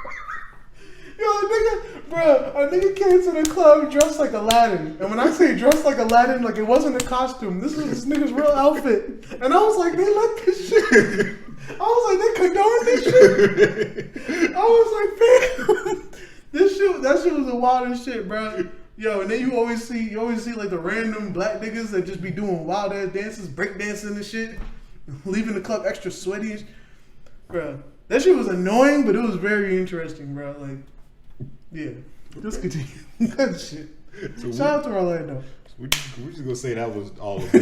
Yo, a nigga came to the club dressed like Aladdin. And when I say dressed like Aladdin, like it wasn't a costume. This was this nigga's real outfit. And I was like, they let this shit. I was like, they condone this shit. I was like, man, that shit was the wildest shit, bro. Yo, and then you always see like the random black niggas that just be doing wild ass dances, break dancing and shit, leaving the club extra sweaty and bro. That shit was annoying, but it was very interesting, bro. Like, yeah. Just continue. That shit. So shout out to Orlando. We're just gonna say that was all of the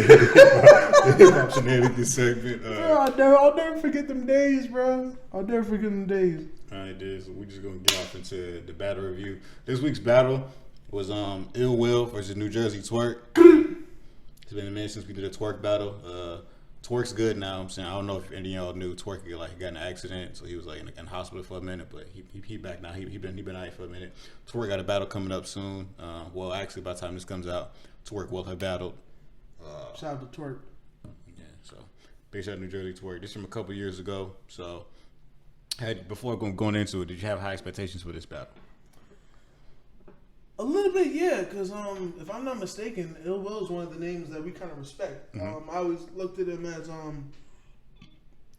hip hop shenanigans segment. Bro, I'll never forget them days, bro. I'll never forget them days. Alright, dude. So we're just gonna get off into the battle review. This week's battle was Ill Will versus Nu Jerzey Twork. It's been a minute since we did a twerk battle. Twork's good now. I'm saying I don't know if any of y'all knew Twork got in an accident, so he was like in the hospital for a minute, but he back now. He been out for a minute. Twork got a battle coming up soon. Well, actually, by the time this comes out, Twork will have battled. Shout out to Twork. Yeah, so big shout out to Nu Jerzey Twork. This from a couple years ago. So, before going into it, did you have high expectations for this battle? A little bit, yeah, because if I'm not mistaken, Ill Will is one of the names that we kind of respect. Mm-hmm. I always looked at him as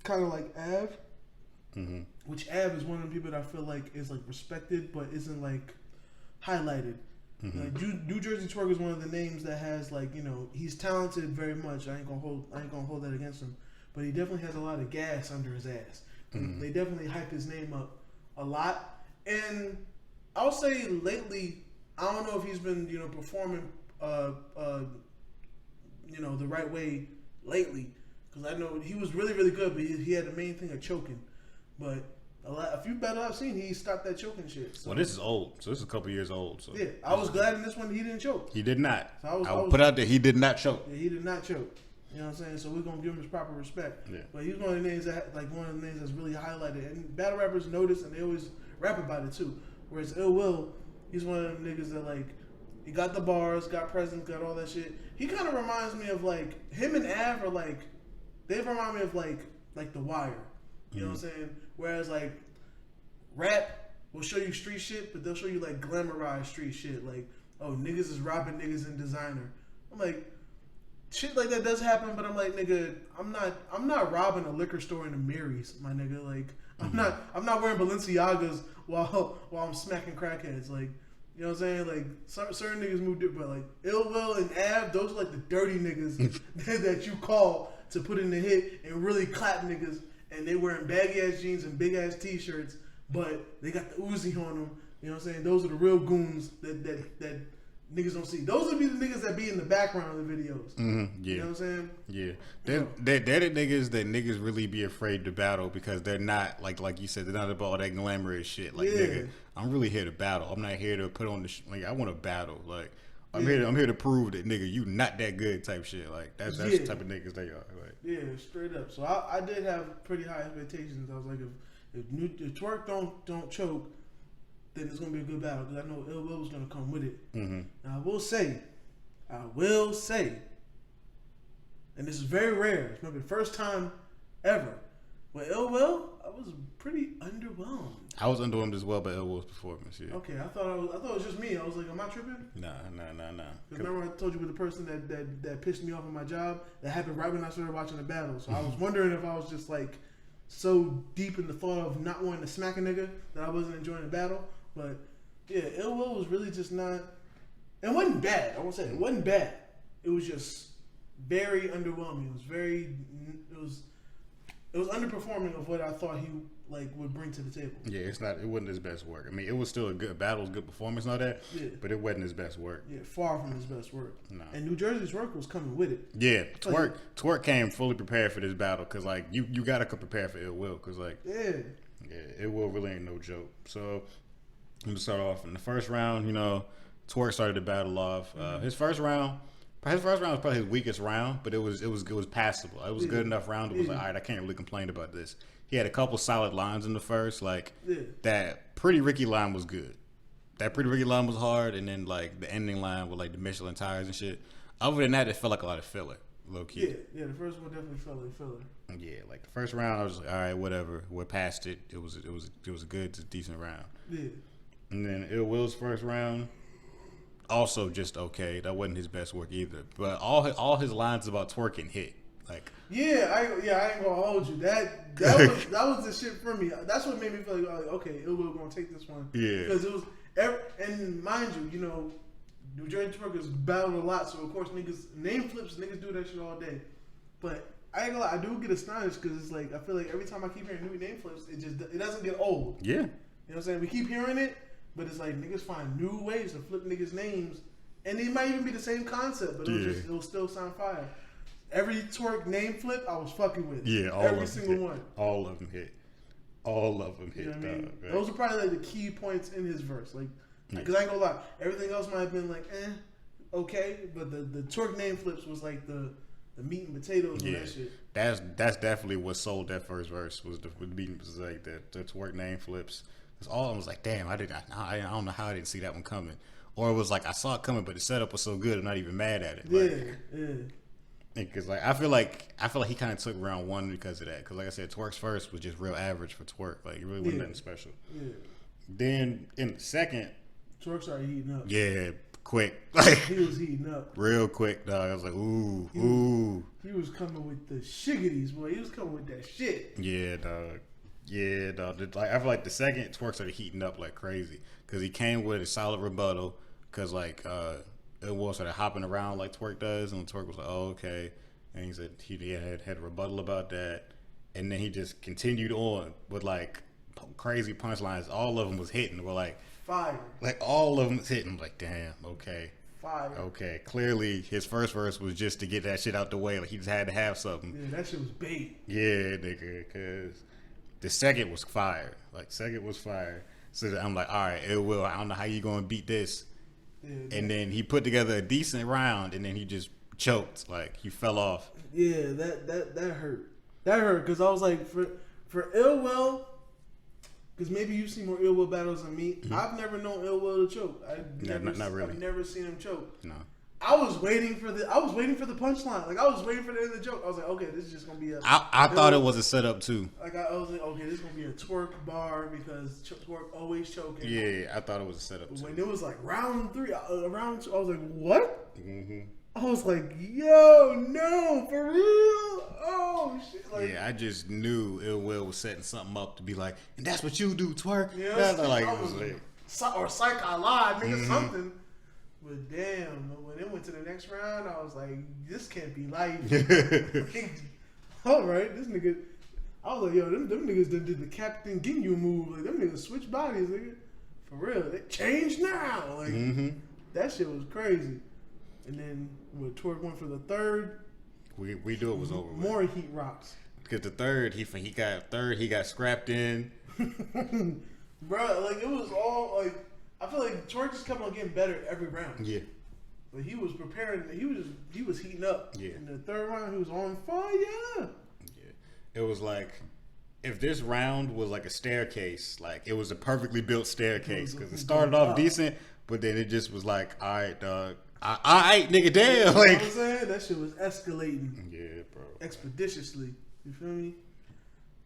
kind of like Av, which Av is one of the people that I feel like is like respected but isn't like highlighted. Mm-hmm. Like Nu Jerzey Twork is one of the names that has like, you know, he's talented very much. I ain't gonna hold that against him, but he definitely has a lot of gas under his ass. Mm-hmm. They definitely hype his name up a lot, and I'll say lately, I don't know if he's been, you know, performing, you know, the right way lately. Because I know he was really, really good, but he had the main thing of choking. But a few battles I've seen, he stopped that choking shit. So. Well, this is old. So this is a couple years old. So yeah, I was glad in this one he didn't choke. He did not. So I will put out there he did not choke. Yeah, he did not choke. You know what I'm saying? So we're gonna give him his proper respect. Yeah. But he's one of the names that that's really highlighted, and battle rappers notice, and they always rap about it too. Whereas Ill Will, he's one of them niggas that like, he got the bars, got presence, got all that shit. He kind of reminds me of like, him and Av are like, they remind me of like The Wire. You know what I'm saying? Whereas like, rap will show you street shit, but they'll show you like glamorized street shit. Like, oh, niggas is robbing niggas in designer. I'm like, shit like that does happen, but I'm like, nigga, I'm not robbing a liquor store in the Marys, my nigga. Like, I'm not wearing Balenciagas while I'm smacking crackheads. Like, you know what I'm saying? Like, certain niggas move different, but like Ill Will and Av, those are like the dirty niggas that you call to put in the hit and really clap niggas and they wearing baggy ass jeans and big ass t-shirts, but they got the Uzi on them. You know what I'm saying? Those are the real goons that niggas don't see. Those would be the niggas that be in the background of the videos. Mm-hmm, yeah. You know what I'm saying? Yeah. They're the niggas that niggas really be afraid to battle because they're not, like you said, they're not about all that glamorous shit. Like, nigga, I'm really here to battle. I'm not here to put on the like, I want to battle. Like, I'm here to prove that, nigga, you not that good type shit. Like, that's the type of niggas they are. Like, yeah, straight up. So I did have pretty high expectations. I was like, if Twork don't choke, then it's gonna be a good battle because I know Ill Will was gonna come with it. mm-hmm. Now I will say, and this is very rare. It's maybe the first time ever. With Ill Will, I was pretty underwhelmed. I was underwhelmed as well by Ill Will's performance. Yeah. Okay, I thought it was just me. I was like, am I tripping? Nah. Remember I told you with the person that pissed me off on my job? That happened right when I started watching the battle. So I was wondering if I was just like so deep in the thought of not wanting to smack a nigga that I wasn't enjoying the battle. But yeah, Ill Will was really just not. It wasn't bad. I won't say it wasn't bad. It was just very underwhelming. It was underperforming of what I thought he like would bring to the table. Yeah, it wasn't his best work. I mean, it was still a good battle, good performance and all that. Yeah. But it wasn't his best work. Yeah, far from his best work. No. And Nu Jerzey Twork was coming with it. Yeah, Twork came fully prepared for this battle because like you gotta come prepared for Ill Will because like Ill Will really ain't no joke. So I'm gonna start off in the first round. You know, Twork started the battle off. His first round was probably his weakest round, but it was passable. It was a good enough round. It was like, all right, I can't really complain about this. He had a couple solid lines in the first, like that Pretty Ricky line was good. That Pretty Ricky line was hard, and then like the ending line with like the Michelin tires and shit. Other than that, it felt like a lot of filler, low key. Yeah, the first one definitely felt like filler. Yeah, like the first round, I was like, all right, whatever. We're past it. It was a good to decent round. Yeah. And then Ill Will's first round, also just okay. That wasn't his best work either. But all his lines about twerking hit. Like I ain't gonna hold you. That was the shit for me. That's what made me feel like okay, Ill Will gonna take this one. Yeah. Because it was and mind you, know, Nu Jerzey Twork has battled a lot, so of course name flips, niggas do that shit all day. But I ain't gonna lie, I do get astonished because it's like I feel like every time I keep hearing new name flips, it doesn't get old. Yeah. You know what I'm saying? We keep hearing it, but it's like niggas find new ways to flip niggas' names, and it might even be the same concept, but it'll still sound fire. Every Twork name flip, I was fucking with. Yeah, every single one. All of them hit. All of them hit. You know what I mean? Right? Those are probably like the key points in his verse. Like, because I ain't gonna lie, everything else might have been like, okay, but the Twork name flips was like the meat and potatoes and that shit. That's definitely what sold that first verse was the Twork name flips. It's all I was like, damn, I don't know how I didn't see that one coming, or it was like I saw it coming, but the setup was so good, I'm not even mad at it. Yeah. Because like I feel like he kind of took round one because of that. Because like I said, Twork's first was just real average for Twork. Like it really wasn't nothing special. Yeah. Then in the second, Twork started heating up. Yeah, quick. Like he was heating up real quick, dog. I was like, ooh. He was coming with the shiggities, boy. He was coming with that shit. Yeah, dog. Like I feel like the second Twork started heating up like crazy because he came with a solid rebuttal. Because like Ill Will started hopping around like Twork does, and Twork was like, "Oh, okay," and he said he had a rebuttal about that, and then he just continued on with like crazy punchlines. All of them was hitting. We're like fire. Like all of them was hitting. Like damn, okay, fire. Okay, clearly his first verse was just to get that shit out the way. Like he just had to have something. Yeah, that shit was bait. Yeah, nigga, because the second was fire. Like second was fire. So I'm like, all right, Ill Will. I don't know how you gonna beat this. Yeah, and then he put together a decent round, and then he just choked. Like he fell off. Yeah, that hurt. That hurt because I was like, for Ill Will, because maybe you've seen more Ill Will battles than me. Mm-hmm. I've never known Ill Will to choke. Not really. I've never seen him choke. No. I was waiting for the punchline. Like I was waiting for the end of the joke. I was like, okay, this is just gonna be a. I thought it was a setup too. Like I was like, okay, this is gonna be a Twork bar because Twork always choking. Yeah, I thought it was a setup too. When it was like round 3, round 2, I was like, what? Mm-hmm. I was like, yo, no, for real? Oh shit! Like, yeah, I just knew Ill Will was setting something up to be like, and that's what you do, Twork. Yeah, or Psych I Lied, nigga, something. But damn, when it went to the next round, I was like, this can't be life. All right, this nigga. I was like, yo, them niggas done did the Captain Ginyu move. Like, them niggas switch bodies, nigga. For real. They changed now. Like, that shit was crazy. And then when Twork went for the third, we knew it was over. More heat rocks. Because the third, he got scrapped in. Bro, like, it was all, like, I feel like Twork just kept on getting better every round. Yeah. But he was preparing, he was heating up. Yeah. In the third round, he was on fire. Yeah. It was like, if this round was like a staircase, like, it was a perfectly built staircase. Because it started off decent, but then it just was like, all right, dog. All right, nigga, damn. You know like, what I'm saying? That shit was escalating. Yeah, bro. Expeditiously. You feel me?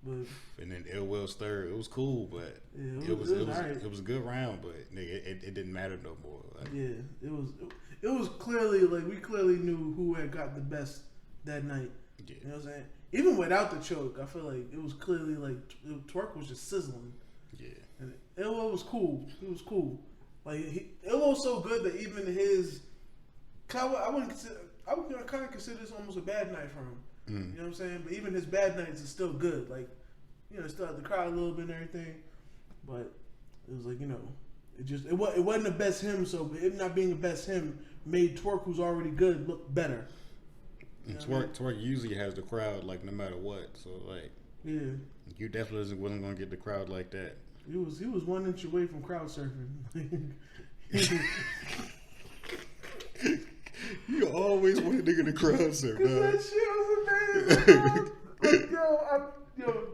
But and then Ill Will's third, it was cool, but yeah, it was a good round, but nigga, it didn't matter no more. Like, yeah, it was clearly like we clearly knew who had got the best that night. yeah. You know what I'm saying? Even without the choke, I feel like it was clearly like Twork was just sizzling. Yeah. And Ill was cool. He was cool. Like Ill was so good that even his I would kind of consider this almost a bad night for him. You know what I'm saying? But even his bad nights is still good. Like, you know, still had the crowd a little bit and everything. But it was like, you know, it wasn't the best him. So it not being the best him made Twork, who's already good, look better. And Twork usually has the crowd like no matter what. So like, Yeah. You definitely wasn't gonna get the crowd like that. He was 1 inch away from crowd surfing. You always want a nigga to crowd surf, Cause dog. that shit was amazing. Like, yo,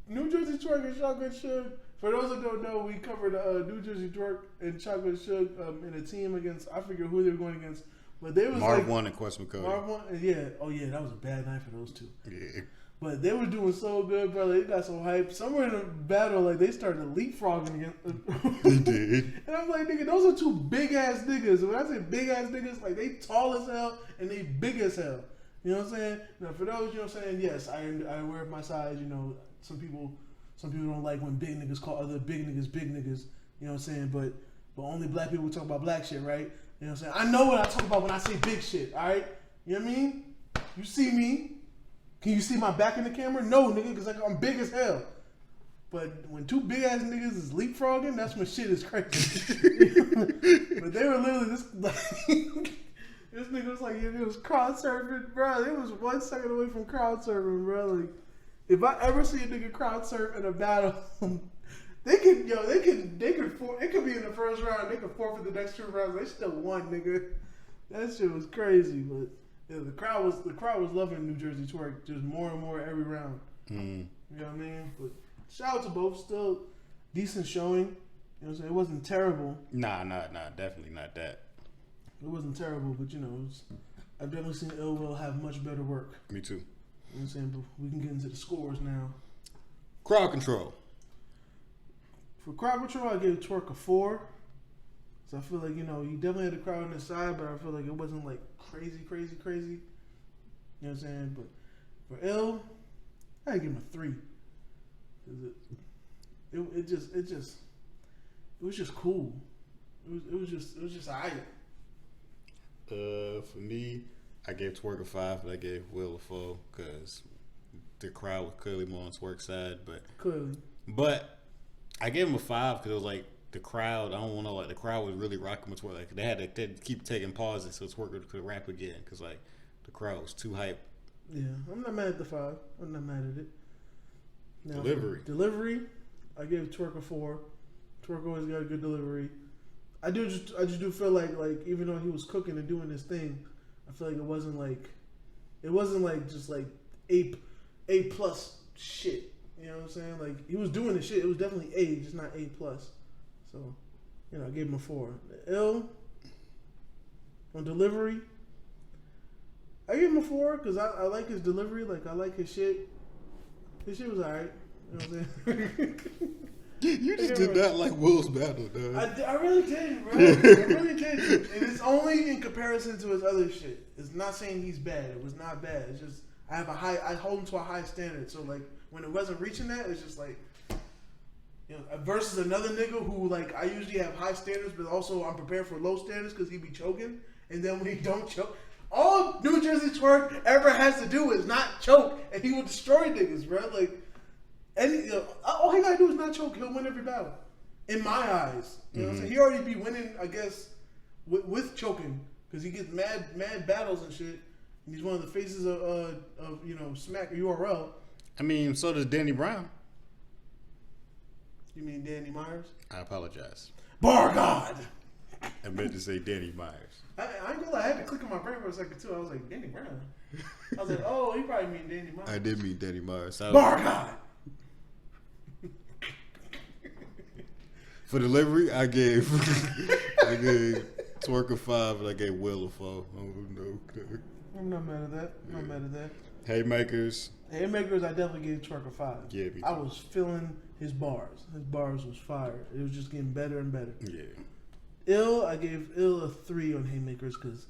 Nu Jerzey Twork and Chocolate Suge. For those that don't know, we covered Nu Jerzey Twork and Chocolate Suge in a team against, I forget who they were going against, but they was Marv like won and Quest McCody. Marv won, yeah. Oh yeah, that was a bad night for those two. Yeah. But they were doing so good, brother. They got so hyped. Somewhere in the battle, like they started leapfrogging again. They did. And I'm like, nigga, those are two big ass niggas. And when I say big ass niggas, like they tall as hell and they big as hell. You know what I'm saying? Now for those, you know what I'm saying? Yes, I aware of my size. You know, some people don't like when big niggas call other big niggas big niggas. You know what I'm saying? But only black people talk about black shit, right? You know what I'm saying? I know what I talk about when I say big shit. All right? You know what I mean? You see me? Can you see my back in the camera? No, nigga, because I'm big as hell. But when two big ass niggas is leapfrogging, that's when shit is crazy. But they were literally this nigga was like, it was crowd surfing, bro. It was 1 second away from crowd surfing, bro. Like, if I ever see a nigga crowd surf in a battle, it could be in the first round, they could forfeit the next 2 rounds. They still won, nigga. That shit was crazy, but. Yeah, the crowd was loving Nu Jerzey Twork just more and more every round. Mm. You know what I mean? But shout out to both. Still decent showing. You know what I'm saying? It wasn't terrible. Nah, definitely not that. It wasn't terrible, but you know, I've definitely seen Ill Will have much better work. Me too. You know what I'm saying? But we can get into the scores now. Crowd control. For crowd control, I gave Twork a 4. So I feel like, you know, he definitely had the crowd on his side, but I feel like it wasn't like crazy. You know what I'm saying? But for Ill, I give him a 3. It was just cool. It was just alright. For me, I gave Twork a 5, but I gave Will a 4 because the crowd was clearly more on Twork's side. But I gave him a 5 because it was like, the crowd, I don't want to like the crowd was really rocking with Twork. Like they had to keep taking pauses so Twork could rap again because like the crowd was too hype. Yeah, I'm not mad at the 5. I'm not mad at it. Now, Delivery, I gave Twork a 4. Twork always got a good delivery. I just do feel like even though he was cooking and doing his thing, I feel like it wasn't like just like A plus shit. You know what I'm saying? Like he was doing the shit. It was definitely A, just not A plus. So, you know, I gave him a 4. Ill on delivery, I gave him a 4 because I like his delivery. Like, I like his shit. His shit was alright. You know what I'm saying? You just did not like Will's battle, dog. I really did, bro. I really did. And it's only in comparison to his other shit. It's not saying he's bad. It was not bad. It's just, I hold him to a high standard. So, like, when it wasn't reaching that, it's just like, you know, versus another nigga who, like, I usually have high standards, but also I'm prepared for low standards because he be choking. And then when he don't choke, all Nu Jerzey Twork ever has to do is not choke, and he will destroy niggas, bro. Like, All he gotta do is not choke. He'll win every battle. In my eyes, you know what I'm saying. He already be winning, I guess, with choking because he gets mad battles and shit. And he's one of the faces of Smack URL. I mean, so does Danny Brown. You mean Danny Myers? I apologize. Bar God. I meant to say Danny Myers. I ain't gonna lie, I had to click in my brain for a second too. I was like, Danny Brown. I was like, oh, he probably mean Danny Myers. I did mean Danny Myers. Bar God. For delivery, I gave Twork a 5 and I gave Will a 4. Oh no. I'm not mad at that. Haymakers, I definitely gave Twork a 5. Yeah, me too. I was feeling his bars. His bars was fire. It was just getting better and better. Yeah. I gave Ill a 3 on Haymakers because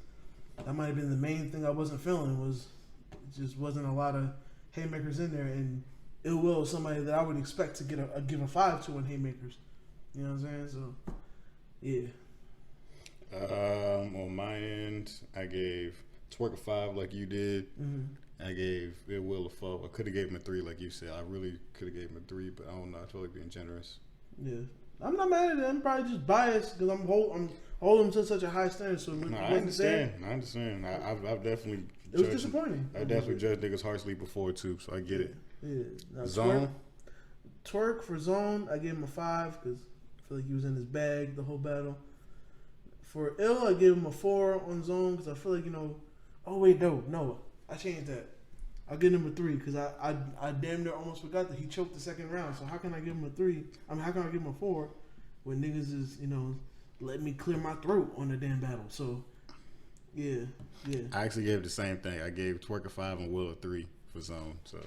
that might have been the main thing I wasn't feeling was it just wasn't a lot of Haymakers in there, and Ill Will is somebody that I would expect to give a 5 to on Haymakers. You know what I'm saying? So, yeah. On my end, I gave Twork a 5 like you did. I gave Ill Will a 4. I could have gave him a 3 like you said. I really could have gave him a 3, but I don't know. I feel like being generous. Yeah. I'm not mad at it. I'm probably just biased because I'm holding him to such a high standard. So no, I understand. I've definitely. It was disappointing. I definitely judged niggas harshly before too, so I get it. Yeah. Now, Zone. Twork for Zone, I gave him a 5 because I feel like he was in his bag the whole battle. For Ill, I gave him a 4 on Zone because I feel like Oh wait, no, I changed that. I'll give him a 3 because I damn near almost forgot that he choked the second round. So how can I give him a 3? I mean, how can I give him a 4 when niggas is let me clear my throat on the damn battle? So yeah. I actually gave the same thing. I gave Twork a 5 and Will a 3 for Zone. So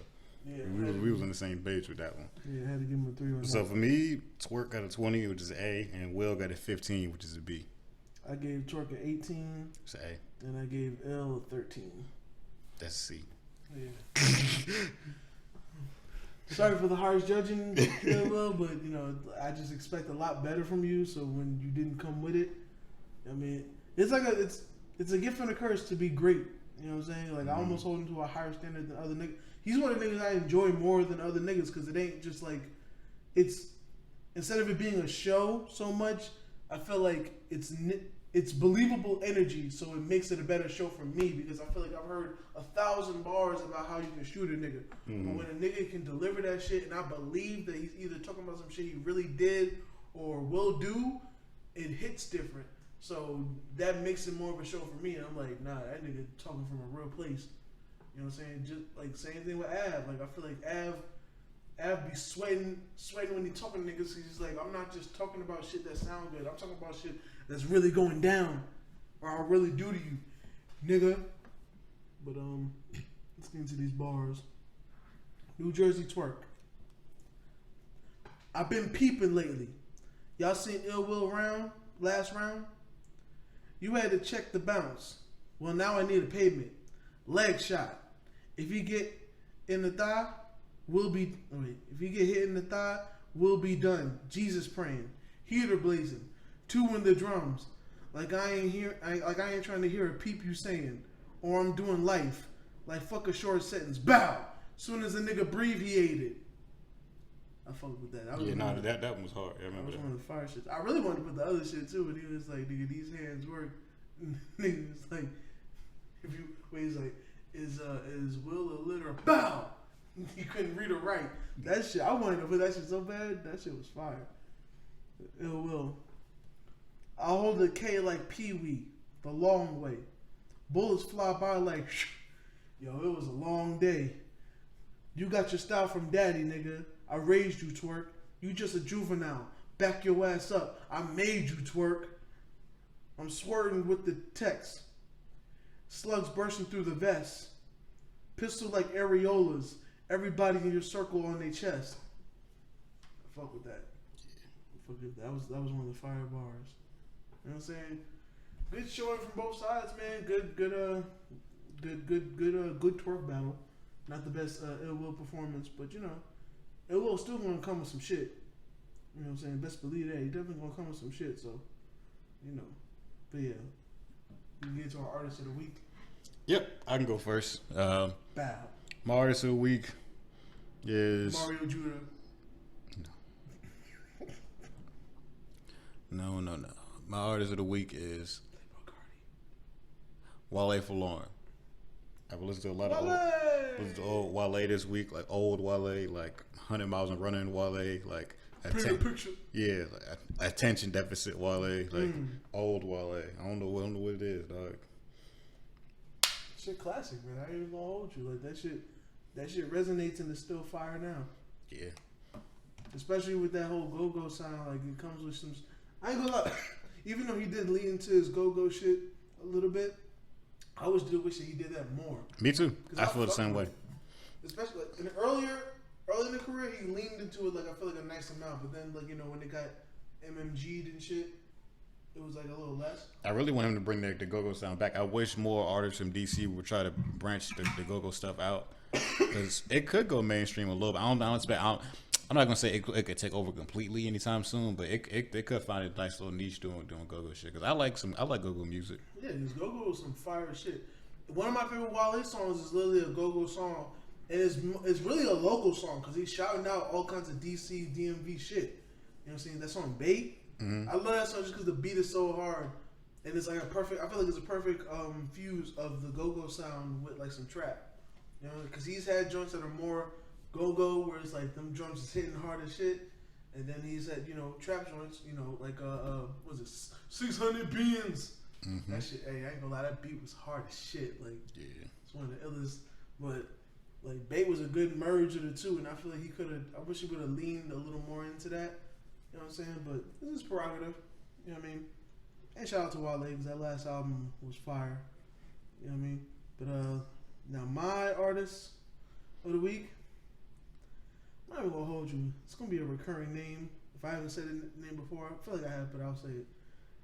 yeah, we was on the same page with that one. Yeah, I had to give him a 3 on that. So for me, Twork got a 20, which is an A, and Will got a 15, which is a B. I gave Twork an 18. It's an A. And I gave L a 13. That's a C. Yeah. Sorry for the harsh judging, Will, but I just expect a lot better from you. So when you didn't come with it, I mean, it's like it's a gift and a curse to be great. You know what I'm saying? Like I almost hold him to a higher standard than other niggas. He's one of the niggas I enjoy more than other niggas because it ain't just like it's instead of it being a show so much, I feel like it's believable energy, so it makes it a better show for me because I feel like I've heard 1,000 bars about how you can shoot a nigga. But when a nigga can deliver that shit and I believe that he's either talking about some shit he really did or will do, it hits different. So that makes it more of a show for me. And I'm like, nah, that nigga talking from a real place. You know what I'm saying? Just like same thing with Av. Like I feel like Av be sweating when he talking to niggas. He's like, I'm not just talking about shit that sound good. I'm talking about shit that's really going down, or I'll really do to you, nigga. But let's get into these bars. Nu Jerzey Twork. I've been peeping lately. Y'all seen Ill Will last round? You had to check the bounce. Well, now I need a pavement. Leg shot. If you get in the thigh, if you get hit in the thigh, we'll be done. Jesus praying. Heater blazing. 2 in the drums. Like I ain't trying to hear a peep you saying. Or I'm doing life. Like fuck a short sentence. Bow. Soon as a nigga breathe, he ate it. I fucked with that. That one was hard. I remember that was one of the fire shits. I really wanted to put the other shit too, but he was like, nigga, these hands work. Nigga was like, he's like, is Will a litter? Bow. He couldn't read or write. That shit, I wanted to put that shit so bad. That shit was fire. Ill Will. I hold the K like Pee Wee, the long way. Bullets fly by like, shh. Yo, it was a long day. You got your style from daddy, nigga. I raised you, Twork. You just a juvenile. Back your ass up. I made you, Twork. I'm swerving with the text. Slugs bursting through the vest. Pistol like areolas. Everybody in your circle on their chest. Fuck with that. That was one of the fire bars. You know what I'm saying? Good showing from both sides, man. Good Twork battle. Not the best Ill Will performance, but Ill Will still gonna come with some shit. You know what I'm saying? Best believe that. He definitely gonna come with some shit, so But yeah. We can get to our artist of the week. Yep, I can go first. Bow. My artist of the week, is Mario Judah. No. My artist of the week is Wale Forlorn. I've listened to a lot of old Wale this week, like old Wale, like 100 Miles and Running Wale, like Picture. Yeah, like attention deficit Wale, like old Wale. I don't know what it is, dog. Shit classic, man. I ain't even gonna hold you. Like that shit resonates and is still fire now. Yeah. Especially with that whole go-go sound, like it comes with some. I ain't gonna lie. Even though he did lean into his go-go shit a little bit, I always do wish that he did that more. Me too. I feel the same way. Especially like early in the career, he leaned into it like I feel like a nice amount. But then like when it got MMG'd and shit, it was like a little less. I really want him to bring the go-go sound back. I wish more artists from DC would try to branch the go-go stuff out because it could go mainstream a little bit. I'm not gonna say it could take over completely anytime soon, but it could find a nice little niche doing go-go shit. Because I like go-go music. Yeah, his go-go is some fire shit. One of my favorite Wale songs is literally a go-go song, and it's really a local song because he's shouting out all kinds of DC DMV shit. You know what I'm saying? That song Bait. I love that song just because the beat is so hard, and it's like I feel like it's a perfect fuse of the go-go sound with like some trap. You know, because he's had joints that are more go-go where it's like them drums is hitting hard as shit, and then he's had trap joints, like what was it 600 beans. That shit, hey, I ain't gonna lie, that beat was hard as shit. Like, yeah, it's one of the illest. But like, Bait was a good merge of the two, and I feel like he could have. I wish he would have leaned a little more into that. You know what I'm saying? But this is prerogative. You know what I mean? And shout out to Wale because that last album was fire. You know what I mean? But now my artist of the week, I'm not even gonna hold you. It's gonna be a recurring name. If I haven't said the name before, I feel like I have, but I'll say it.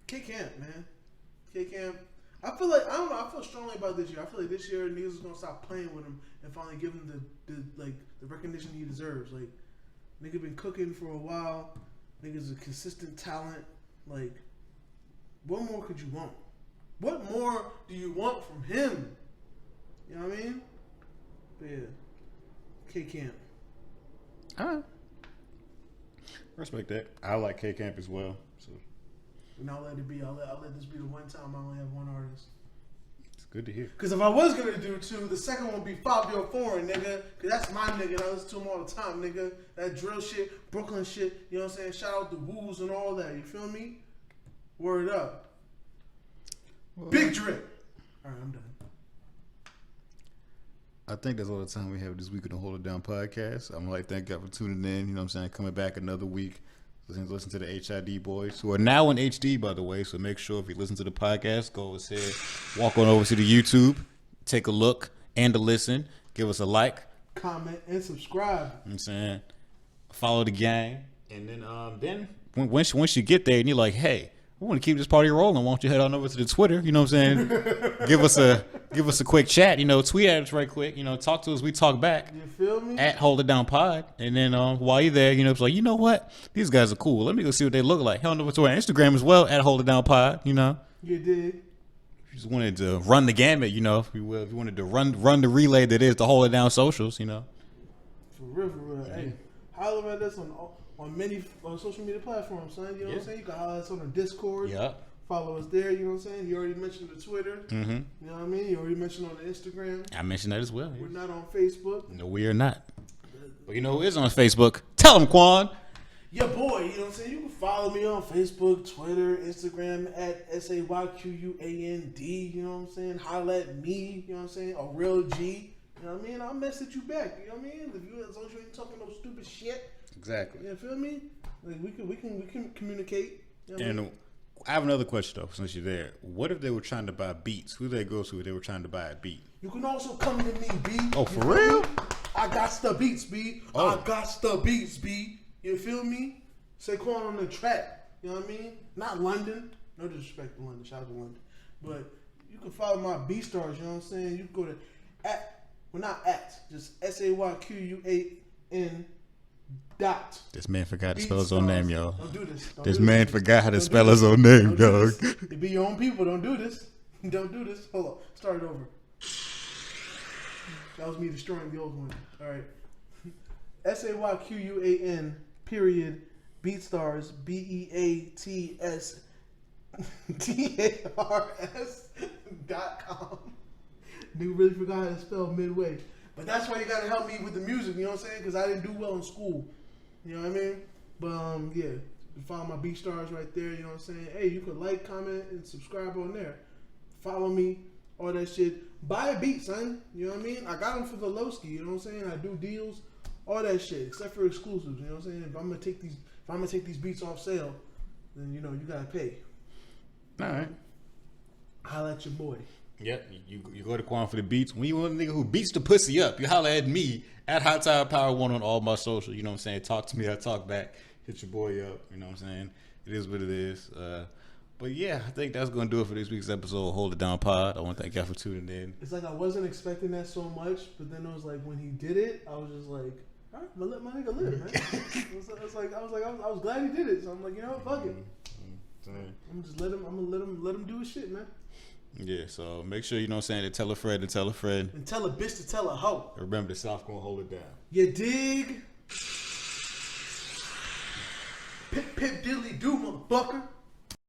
K Camp, man. K Camp. I feel like I don't know. I feel strongly about this year. I feel like this year niggas is gonna stop playing with him and finally give him the recognition he deserves. Like, nigga been cooking for a while. Nigga's a consistent talent. Like, what more could you want? What more do you want from him? You know what I mean? But yeah, K Camp. Alright. Respect that. I like K Camp as well. So and I'll let it be. I'll let this be the one time I only have one artist. it's good to hear. Because if I was gonna do two, the second one would be Fabio Foreign, nigga. Because that's my nigga. And I listen to him all the time, nigga. That drill shit, Brooklyn shit. You know what I'm saying? Shout out the Woos and all that. You feel me? Word up. Well, Big drip. All right, I'm done. I think that's all the time we have this week of the Hold It Down podcast. I'm like, thank God for tuning in. You know what I'm saying? Coming back another week. Listen to the HID Boyz, who are now in HD, by the way. So make sure if you listen to the podcast, go ahead, walk on over to the YouTube, take a look and a listen. Give us a like, comment, and subscribe. You know what I'm saying? Follow the gang. And then once you get there and you're like, hey, I want to keep this party rolling, why don't you head on over to the Twitter, you know what I'm saying? give us a quick chat, tweet at us right quick, talk to us, we talk back. You feel me? At Hold It Down Pod. And then while you're there, it's like, you know what? These guys are cool. Let me go see what they look like. Head on over to our Instagram as well, at Hold It Down Pod, You did. If you just wanted to run the gamut, if you wanted to run the relay that is the Hold It Down socials, For real. Hey, holler at us on many social media platforms, son. You know what I'm saying? You can holler at us on the Discord. Yeah. Follow us there. You know what I'm saying? You already mentioned the Twitter. Mm-hmm. You know what I mean? You already mentioned on the Instagram. I mentioned that as well. We're not on Facebook. No, we are not. But you know who is on Facebook? Tell them, Quan. Your boy, you know what I'm saying? You can follow me on Facebook, Twitter, Instagram at SAYQUAND. You know what I'm saying? Holla at me. You know what I'm saying? A real G. You know what I mean? I'll message you back. You know what I mean? As long as you ain't talking no stupid shit. Exactly. You feel me? Like we can communicate. You know and I have another question though, since you're there. What if they were trying to buy beats? Who they go to if they were trying to buy a beat? You can also come to me, B. Oh, for real? Me? I got the beats, B. Oh. I got the beats, B. You feel me? Saquon on the track. You know what I mean? Not London. No disrespect to London. Shout out to London. But you can follow my B stars. You know what I'm saying? You can go to just SAYQUAN. This man forgot to spell his own name, y'all. Don't do this. This man forgot how to spell his own name, dog. It be your own people. Don't do this. Don't do this. Hold on. Start it over. That was me destroying the old one. All right. SAYQUAN period BeatStars BeatStars.com. Nigga really forgot how to spell midway. But that's why you gotta help me with the music, you know what I'm saying? Because I didn't do well in school. You know what I mean? But yeah, you follow my BeatStars right there, you know what I'm saying? Hey, you could like, comment, and subscribe on there. Follow me, all that shit. Buy a beat, son. You know what I mean? I got them for the Lowski, you know what I'm saying? I do deals, all that shit, except for exclusives, you know what I'm saying? If I'm gonna take these beats off sale, then you know you gotta pay. All right. Holla at your boy. Yep, you go to Quan for the beats. When you want a nigga who beats the pussy up, you holla at me at High Tide Power 1 on all my social. You know what I'm saying? Talk to me, I talk back. Hit your boy up. You know what I'm saying? It is what it is. But yeah, I think that's gonna do it for this week's episode of Hold It Down Pod. I want to thank y'all for tuning in. It's like I wasn't expecting that so much, but then it was like when he did it, I was just like, all right, but let my nigga live, man. I was glad he did it. So I'm like, you know what, fuck it. I'm gonna let him do his shit, man. Yeah, so make sure, you know what I'm saying, to tell a friend and tell a friend. And tell a bitch to tell a hoe. And remember, the South gonna hold it down. You dig? Pip, pip, diddly do, motherfucker.